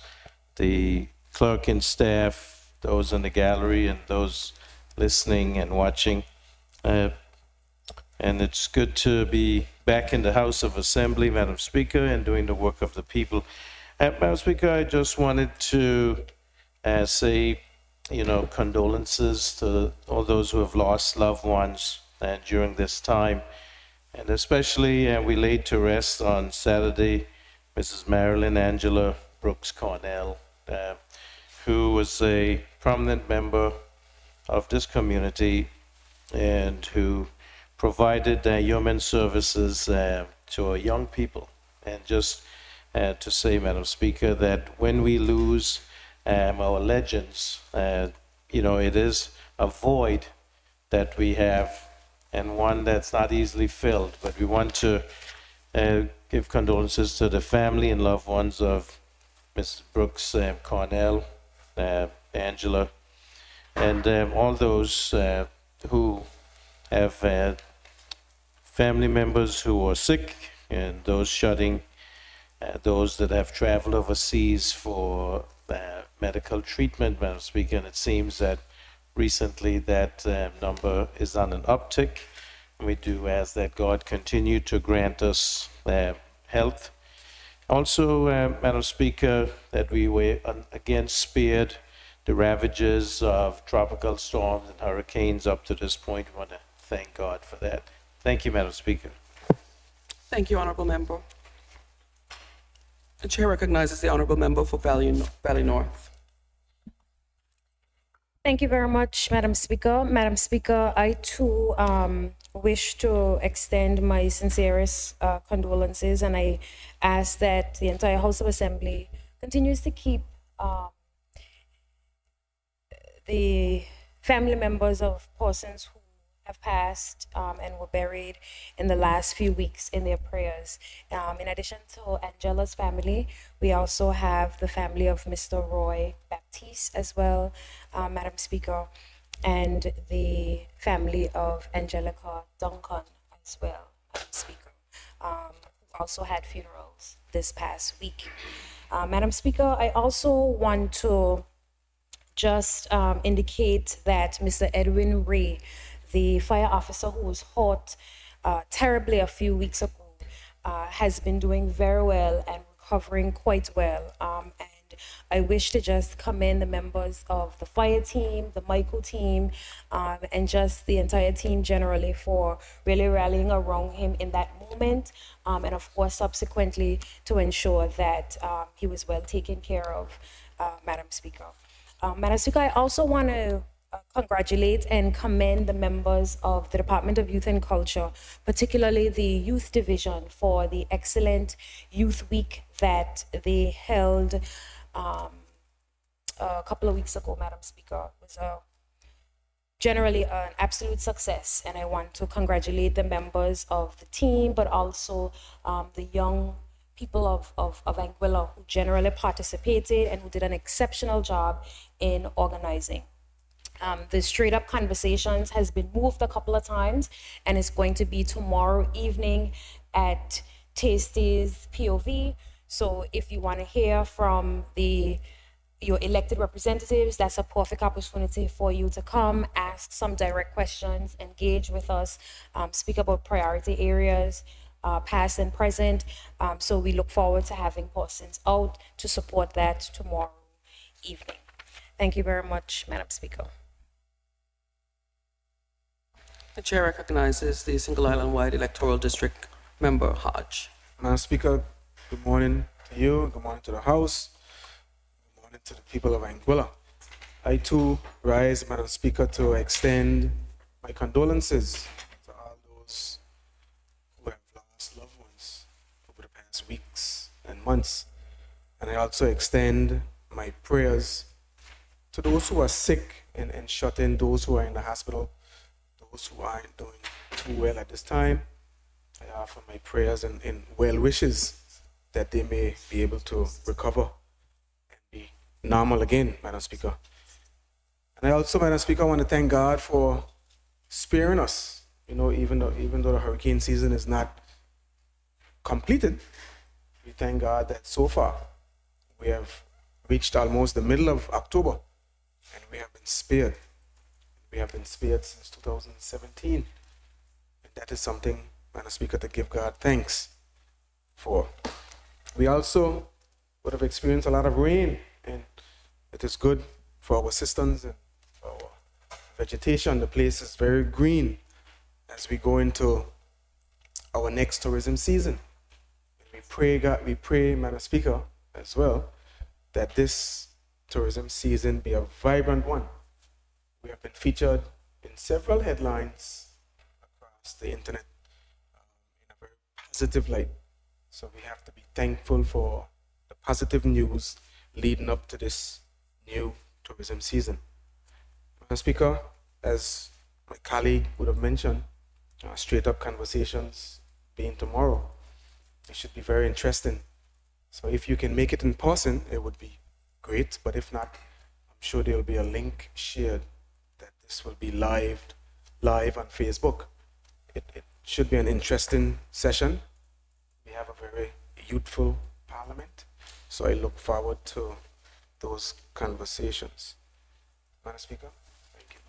the clerk and staff, those in the gallery, and those listening and watching. And it's good to be back in the House of Assembly, Madam Speaker, and doing the work of the people. Madam Speaker, I just wanted to say, condolences to all those who have lost loved ones during this time. And especially, we laid to rest on Saturday Mrs. Marilyn Angela Brooks Cornell, who was a prominent member of this community and who provided human services to our young people. And just to say, Madam Speaker, that when we lose our legends, it is a void that we have, and one that's not easily filled. But we want to give condolences to the family and loved ones of Mrs. Brooks Cornell, Angela, and all those who have family members who are sick, and those shutting, those that have traveled overseas for medical treatment, Madam Speaker. And it seems that recently that number is on an uptick. We do ask that God continue to grant us health. Also, Madam Speaker, that we were again spared the ravages of tropical storms and hurricanes up to this point. We want to thank God for that. Thank you, Madam Speaker. Thank you, honorable member. The chair recognizes the honorable member for Valley North. Thank you very much, Madam Speaker. Madam Speaker, I too wish to extend my sincerest condolences, and I ask that the entire House of Assembly continues to keep the family members of persons who have passed and were buried in the last few weeks in their prayers. In addition to Angela's family, we also have the family of Mr. Roy Baptiste as well, Madam Speaker, and the family of Angelica Duncan as well, Madam Speaker, who also had funerals this past week. Madam Speaker, I also want to just indicate that Mr. Edwin Ray, the fire officer who was hurt terribly a few weeks ago, has been doing very well and recovering quite well. And I wish to just commend the members of the fire team, the Michael team, and just the entire team generally for really rallying around him in that moment. And of course, subsequently to ensure that he was well taken care of, Madam Speaker. Madam Speaker, I also want to congratulate and commend the members of the Department of Youth and Culture, particularly the Youth Division, for the excellent Youth Week that they held a couple of weeks ago, Madam Speaker. It was generally an absolute success, and I want to congratulate the members of the team, but also the young people of Anguilla who generally participated and who did an exceptional job in organizing. The Straight Up Conversations has been moved a couple of times, and it's going to be tomorrow evening at Tasty's POV. So if you want to hear from your elected representatives, that's a perfect opportunity for you to come, ask some direct questions, engage with us, speak about priority areas, past and present. So we look forward to having persons out to support that tomorrow evening. Thank you very much, Madam Speaker. The chair recognizes the Single Island Wide Electoral District Member Hodge. Madam Speaker, good morning to you, good morning to the House, good morning to the people of Anguilla. I too rise, Madam Speaker, to extend my condolences to all those who have lost loved ones over the past weeks and months. And I also extend my prayers to those who are sick and shut in, those who are in the hospital, those who aren't doing too well at this time. I offer my prayers and well wishes that they may be able to recover and be normal again, Madam Speaker. And I also, Madam Speaker, want to thank God for sparing us. You know, even though the hurricane season is not completed, we thank God that so far we have reached almost the middle of October and we have been spared. We have been spared since 2017. And that is something, Madam Speaker, to give God thanks for. We also would have experienced a lot of rain, and it is good for our systems and for our vegetation. The place is very green as we go into our next tourism season. And we pray, Madam Speaker, as well, that this tourism season be a vibrant one. We have been featured in several headlines across the internet in a very positive light. So we have to be thankful for the positive news leading up to this new tourism season. Madam Speaker, as my colleague would have mentioned, straight up conversations being tomorrow. It should be very interesting. So if you can make it in person, it would be great. But if not, I'm sure there will be a link shared that this will be live on Facebook. It should be an interesting session. We have a very youthful parliament, so I look forward to those conversations. Madam Speaker, thank you.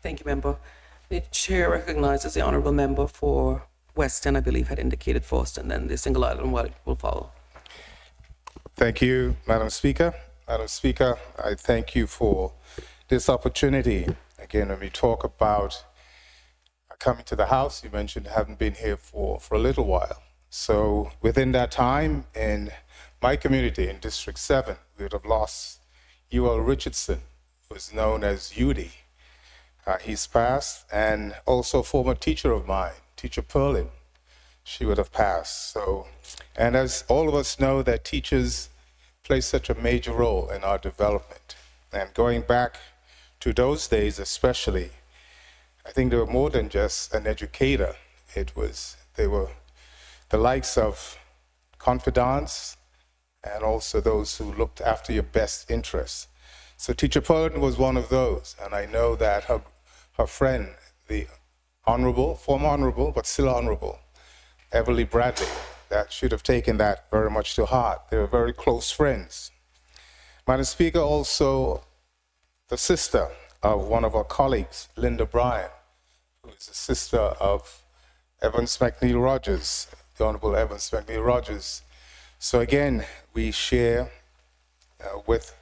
Thank you, member. The chair recognizes the honorable member for Weston, I believe had indicated first, and then the Single Island Wide will follow. Thank you, Madam Speaker. Madam Speaker, I thank you for this opportunity. Again, when we talk about coming to the House, you mentioned you haven't been here for a little while. So within that time, in my community in District 7, we would have lost UL Richardson, who is known as Udi. He's passed, and also a former teacher of mine, Teacher Perlin, she would have passed. So, and as all of us know, that teachers play such a major role in our development. And going back to those days especially, I think they were more than just an educator. They were the likes of confidants and also those who looked after your best interests. So Teacher Perlin was one of those, and I know that her friend, the former honorable, but still honorable, Everly Bradley, that should have taken that very much to heart. They were very close friends. Madam Speaker, also the sister of one of our colleagues, Linda Bryan, who is the sister of Evans McNeil Rogers, the Honorable Evans McNeil Rogers. So again, we share with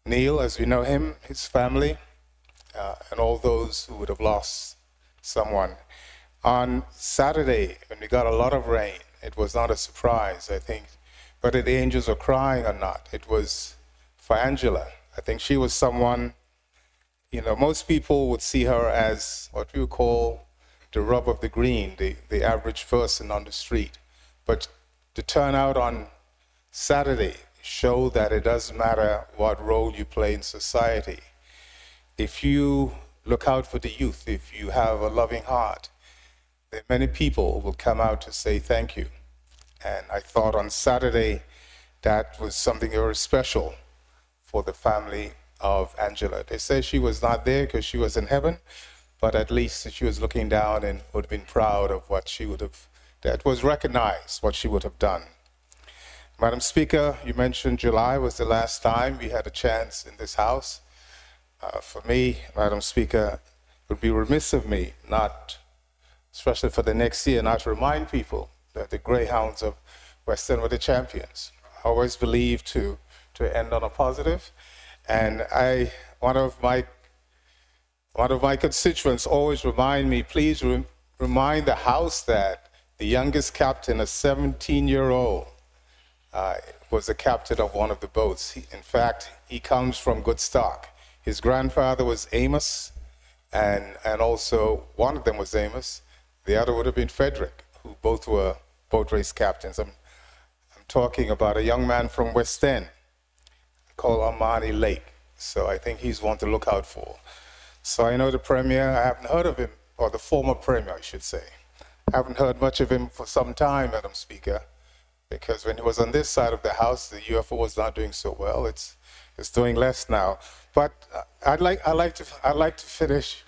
Neil, as we know him, his family, and all those who would have lost someone. On Saturday, when we got a lot of rain, it was not a surprise, I think, whether the angels were crying or not. It was for Angela. I think she was someone, most people would see her as what we would call the rub of the green, the average person on the street. But the turnout on Saturday showed that it doesn't matter what role you play in society. If you look out for the youth, if you have a loving heart, then many people will come out to say thank you. And I thought on Saturday that was something very special for the family of Angela. They say she was not there because she was in heaven, but at least she was looking down and would have been proud of what she would have, that was recognized what she would have done Madam Speaker, you mentioned July was the last time we had a chance in this House. For me, Madam Speaker, it would be remiss of me not, especially for the next year, not to remind people that the Greyhounds of West End were the champions. I always believe to end on a positive, and one of my constituents always remind me, please remind the House that the youngest captain, a 17-year-old, was the captain of one of the boats. In fact, he comes from good stock. His grandfather was Amos, and also one of them was Amos. The other would have been Frederick, who both were boat race captains. I'm talking about a young man from West End called Amani Lake. So I think he's one to look out for. So I know the Premier, I haven't heard of him, or the former Premier, I should say. I haven't heard much of him for some time, Madam Speaker, because when he was on this side of the House, the UFO was not doing so well. It's doing less now. But I'd like to finish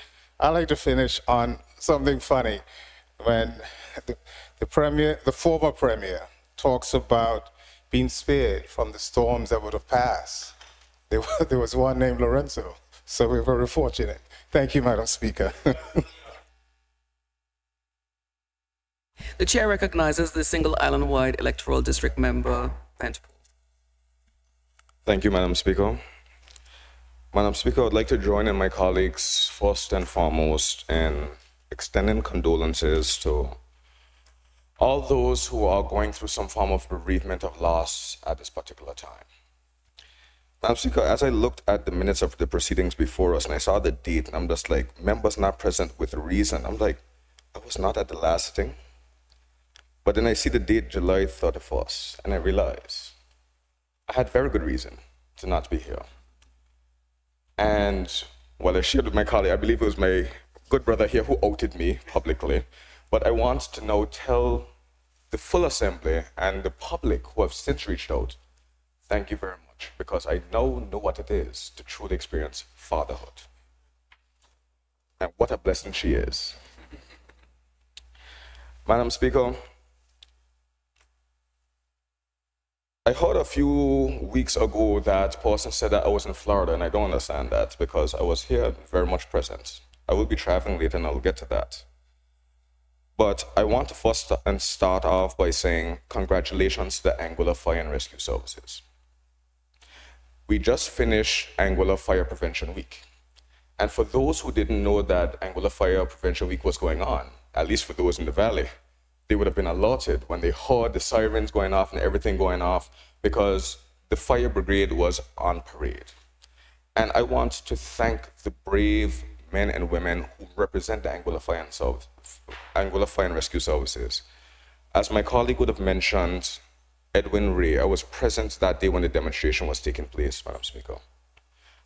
on something funny. When the former Premier talks about being spared from the storms that would have passed, there was one named Lorenzo. So we're very fortunate. Thank you, Madam Speaker. The chair recognizes the single island-wide electoral district member, Vanderpool. Thank you, Madam Speaker. Madam Speaker, I'd like to join in my colleagues first and foremost in extending condolences to all those who are going through some form of bereavement of loss at this particular time. Madam Speaker, as I looked at the minutes of the proceedings before us and I saw the date, and I'm just like, members not present with a reason. I'm like, I was not at the last sitting. But then I see the date, July 31st, and I realize I had very good reason to not be here. And while I shared with my colleague, I believe it was my good brother here who outed me publicly, but I want to now tell the full assembly and the public who have since reached out, thank you very much, because I now know what it is to truly experience fatherhood. And what a blessing she is. Madam Speaker, I heard a few weeks ago that person said that I was in Florida, and I don't understand that because I was here very much present. I will be traveling later, and I'll get to that. But I want to first start off by saying congratulations to the Anguilla Fire and Rescue Services. We just finished Anguilla Fire Prevention Week. And for those who didn't know that Anguilla Fire Prevention Week was going on, at least for those in the valley, they would have been alerted when they heard the sirens going off and everything going off because the fire brigade was on parade. And I want to thank the brave men and women who represent the Anguilla Fire and Rescue Services. As my colleague would have mentioned, Edwin Ray, I was present that day when the demonstration was taking place, Madam Speaker.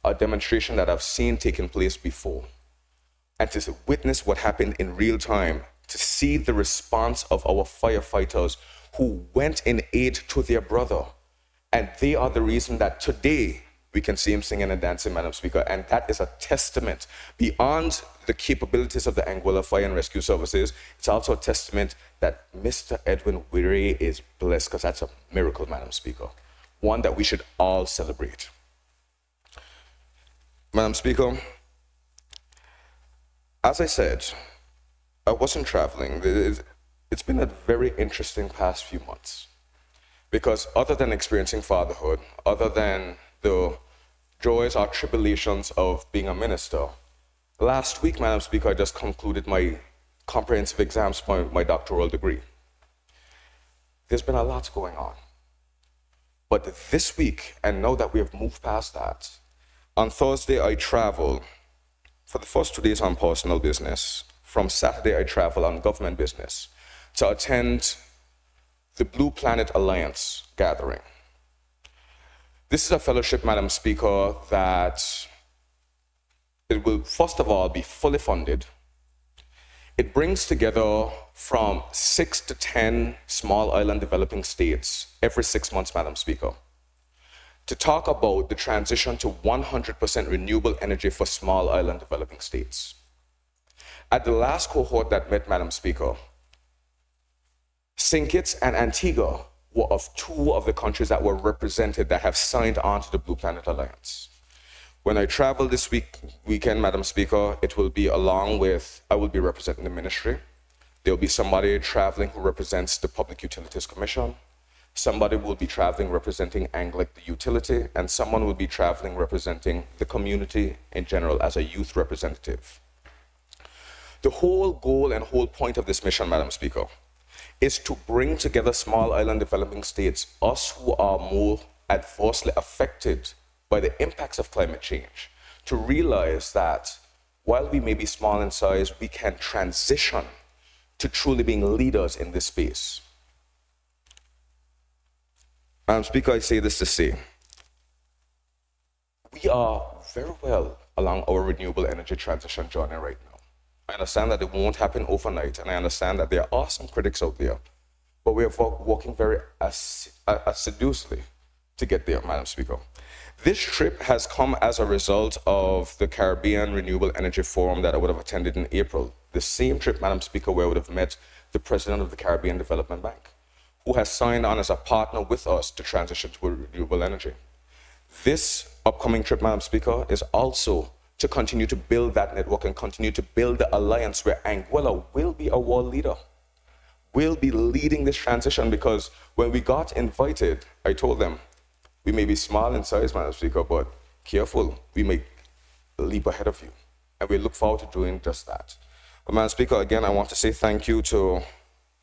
A demonstration that I've seen taking place before. And to witness what happened in real time, to see the response of our firefighters who went in aid to their brother. And they are the reason that today we can see him singing and dancing, Madam Speaker. And that is a testament beyond the capabilities of the Anguilla Fire and Rescue Services. It's also a testament that Mr. Edwin Ray is blessed, because that's a miracle, Madam Speaker. One that we should all celebrate. Madam Speaker, as I said, I wasn't traveling. It's been a very interesting past few months because other than experiencing fatherhood, other than the joys or tribulations of being a minister, last week, Madam Speaker, I just concluded my comprehensive exams for my doctoral degree. There's been a lot going on. But this week, and now that we have moved past that, on Thursday I traveled for the first 2 days on personal business. From Saturday, I travel on government business to attend the Blue Planet Alliance gathering. This is a fellowship, Madam Speaker, that it will, first of all, be fully funded. It brings together from 6 to 10 small island developing states every 6 months, Madam Speaker, to talk about the transition to 100% renewable energy for small island developing states. At the last cohort that met, Madam Speaker, St. Kitts and Antigua of two of the countries that were represented that have signed on to the Blue Planet Alliance. When I travel this weekend, Madam Speaker, it will be along with, I will be representing the ministry. There'll be somebody traveling who represents the Public Utilities Commission. Somebody will be traveling representing Anguilla, the utility, and someone will be traveling representing the community in general as a youth representative. The whole goal and whole point of this mission, Madam Speaker, is to bring together small island developing states, us who are more adversely affected by the impacts of climate change, to realize that while we may be small in size, we can transition to truly being leaders in this space. Madam Speaker, I say this to say, we are very well along our renewable energy transition journey right now. I understand that it won't happen overnight, and I understand that there are some critics out there, but we are working very assiduously to get there, Madam Speaker. This trip has come as a result of the Caribbean Renewable Energy Forum that I would have attended in April. The same trip, Madam Speaker, where I would have met the President of the Caribbean Development Bank, who has signed on as a partner with us to transition to renewable energy. This upcoming trip, Madam Speaker, is also to continue to build that network and continue to build the alliance where Anguilla will be a world leader, will be leading this transition, because when we got invited, I told them, we may be small in size, Madam Speaker, but careful, we may leap ahead of you. And we look forward to doing just that. But Madam Speaker, again, I want to say thank you to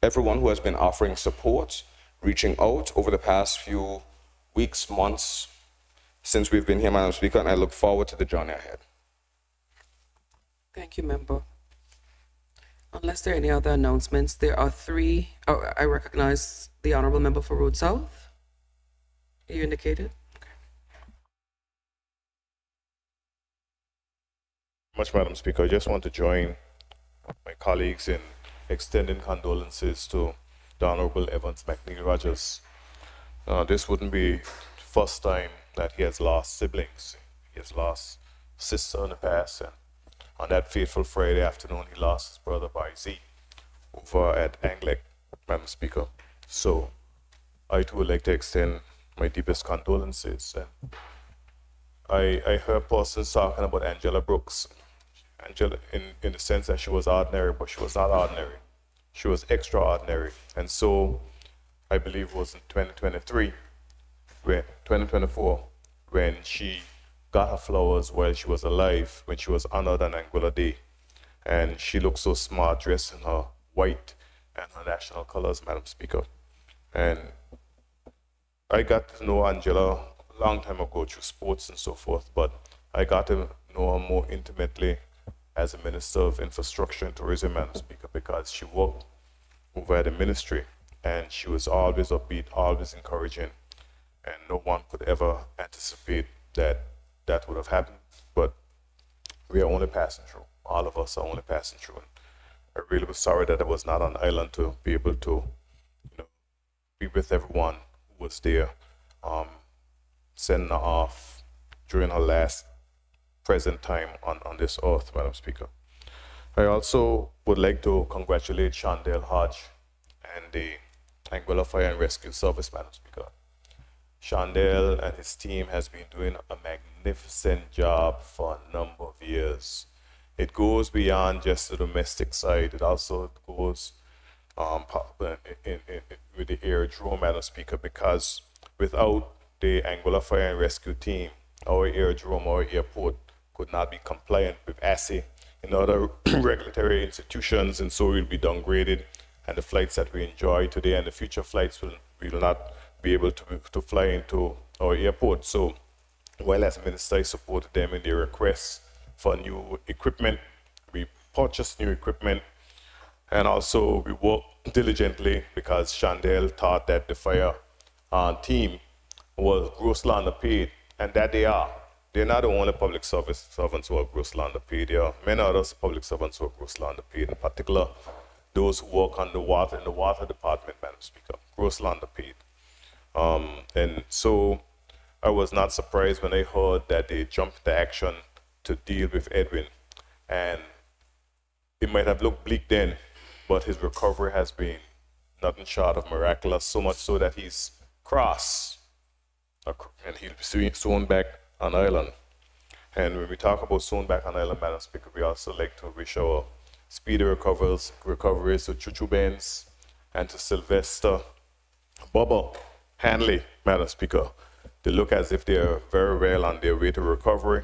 everyone who has been offering support, reaching out over the past few weeks, months, since we've been here, Madam Speaker, and I look forward to the journey ahead. Thank you, Member. Unless there are any other announcements, there are three. Oh, I recognize the Honorable Member for Road South. You indicated. Much, Madam Speaker. I just want to join my colleagues in extending condolences to the Honorable Evans McNeil Rogers. This wouldn't be the first time that he has lost siblings. He has lost a sister in the past, and on that fateful Friday afternoon, he lost his brother by Z over at Anguilla, Madam Speaker. So I too would like to extend my deepest condolences. And I heard persons talking about Angela Brooks. Angela, in the sense that she was ordinary, but she was not ordinary. She was extraordinary. And so I believe it was in 2024, when she got her flowers while she was alive, when she was honored on Anguilla Day. And she looked so smart, dressed in her white and her national colors, Madam Speaker. And I got to know Angela a long time ago through sports and so forth, but I got to know her more intimately as a Minister of Infrastructure and Tourism, Madam Speaker, because she worked over at the ministry, and she was always upbeat, always encouraging, and no one could ever anticipate that that would have happened. But we are only passing through. All of us are only passing through. And I really was sorry that I was not on the island to be able to, be with everyone who was there, sending her off during her last present time on this earth, Madam Speaker. I also would like to congratulate Shondell Hodge and the Anguilla Fire and Rescue Service, Madam Speaker. Shondell and his team has been doing a magnificent job for a number of years. It goes beyond just the domestic side. It also goes with the aerodrome, Madam Speaker, because without the Anguilla Fire and Rescue team, our aerodrome, our airport could not be compliant with ASI and other regulatory institutions, and so we'll be downgraded. And the flights that we enjoy today and the future flights will not be able to fly into our airport. So while as Minister I supported them in their requests for new equipment, we purchased new equipment, and also we worked diligently because Shondell thought that the fire team was grossly underpaid, and that they are. They're not the only public service servants who are grossly underpaid. There are many other public servants who are grossly underpaid, in particular those who work on the water in the water department, Madam Speaker, grossly underpaid. And so I was not surprised when I heard that they jumped into action to deal with Edwin. And it might have looked bleak then, but his recovery has been nothing short of miraculous, so much so that he's cross and he'll be soon back on island. And when we talk about soon back on island, Madam Speaker, we also like to wish our speedy recoveries to Chuchu Benz and to Sylvester Bubba Hanley, Madam Speaker. They look as if they are very well on their way to recovery,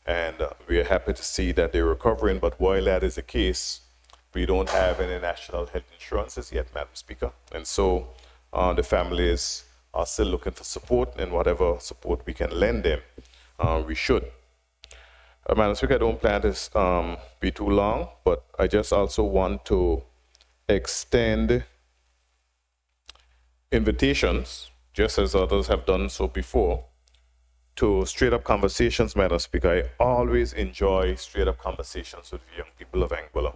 and we are happy to see that they're recovering. But while that is the case, we don't have any national health insurances yet, Madam Speaker, and so the families are still looking for support, and whatever support we can lend them, we should. Madam Speaker, I don't plan to be too long, but I just also want to extend invitations, just as others have done so before, to straight-up conversations, Madam Speaker. I always enjoy straight-up conversations with young people of Anguilla.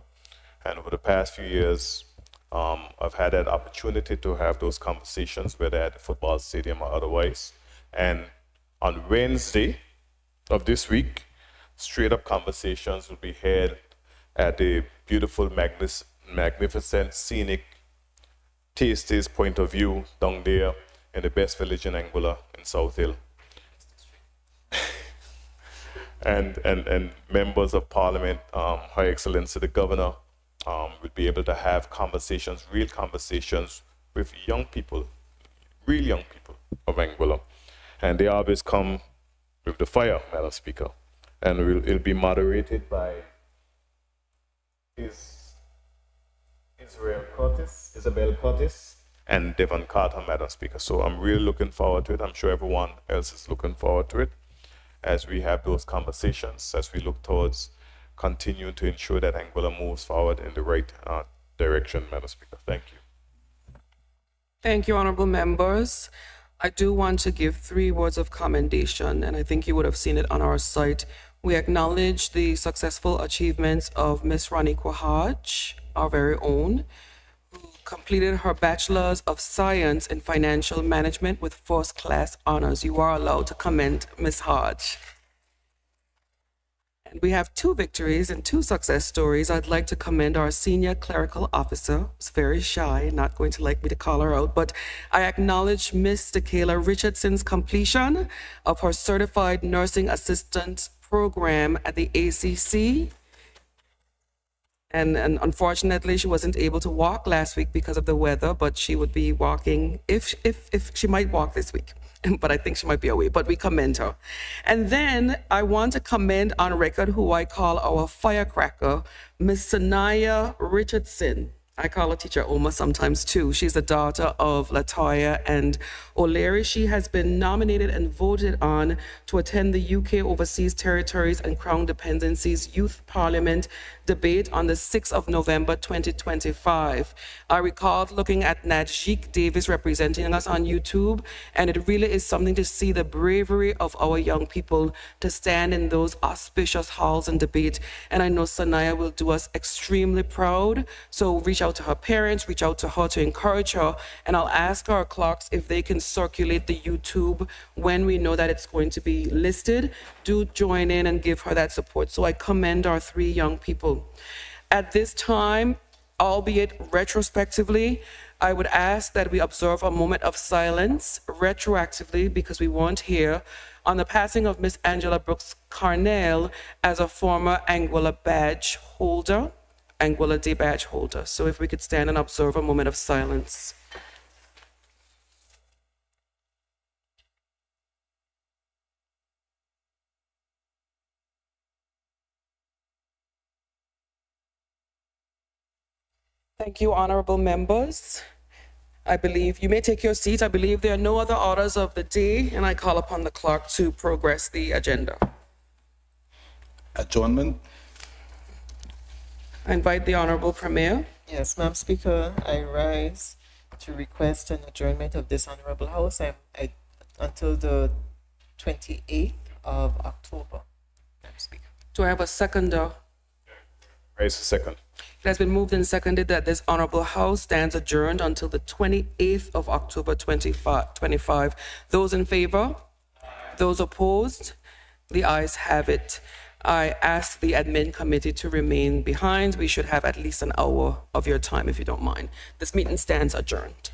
And over the past few years, I've had that opportunity to have those conversations, whether at the football stadium or otherwise. And on Wednesday of this week, straight-up conversations will be held at the beautiful, magnificent, scenic Tasty's Point of View down there in the best village in Anguilla in South Hill. and members of Parliament, Her Excellency the Governor, will be able to have conversations, real conversations with young people, real young people of Anguilla. And they always come with the fire, Madam Speaker. And it'll be moderated by Isabel Curtis, and Devon Carter, Madam Speaker. So I'm really looking forward to it. I'm sure everyone else is looking forward to it as we have those conversations, as we look towards continue to ensure that Anguilla moves forward in the right direction, Madam Speaker. Thank you. Thank you, honorable members. I do want to give 3 words of commendation, and I think you would have seen it on our site. We acknowledge the successful achievements of Miss Rani Kwahaj, our very own, who completed her Bachelor's of Science in Financial Management with first-class honors. You are allowed to commend Miss Hodge. And we have 2 victories and 2 success stories. I'd like to commend our senior clerical officer, who's very shy, not going to like me to call her out, but I acknowledge Miss Dekayla Richardson's completion of her Certified Nursing Assistant program at the ACC. And unfortunately, she wasn't able to walk last week because of the weather, but she would be walking, if she might walk this week. But I think she might be away, but we commend her. And then I want to commend on record who I call our firecracker, Miss Sanaya Richardson. I call her Teacher Oma sometimes too. She's the daughter of Latoya and O'Leary. She has been nominated and voted on to attend the UK Overseas Territories and Crown Dependencies Youth Parliament debate on the 6th of November 2025. I recalled looking at Najik Davis representing us on YouTube, and it really is something to see the bravery of our young people to stand in those auspicious halls and debate. And I know Sanaya will do us extremely proud. So reach out to her parents, reach out to her to encourage her, and I'll ask our clerks if they can circulate the YouTube when we know that it's going to be listed. Do join in and give her that support. So I commend our 3 young people. At this time, albeit retrospectively, I would ask that we observe a moment of silence retroactively, because we weren't here, on the passing of Miss Angela Brooks Carnell as a former Anguilla badge holder, Anguilla Day badge holder. So if we could stand and observe a moment of silence. Thank you, honorable members. I believe you may take your seat. I believe there are no other orders of the day, and I call upon the clerk to progress the agenda. Adjournment. I invite the honorable premier. Yes, Madam Speaker, I rise to request an adjournment of this honorable house until the 28th of October, Madam Speaker. Do I have a seconder? Raise a second. It has been moved and seconded that this honorable house stands adjourned until the 28th of October 2025. Those in favor? Those opposed? The ayes have it. I ask the admin committee to remain behind. We should have at least an hour of your time if you don't mind. This meeting stands adjourned.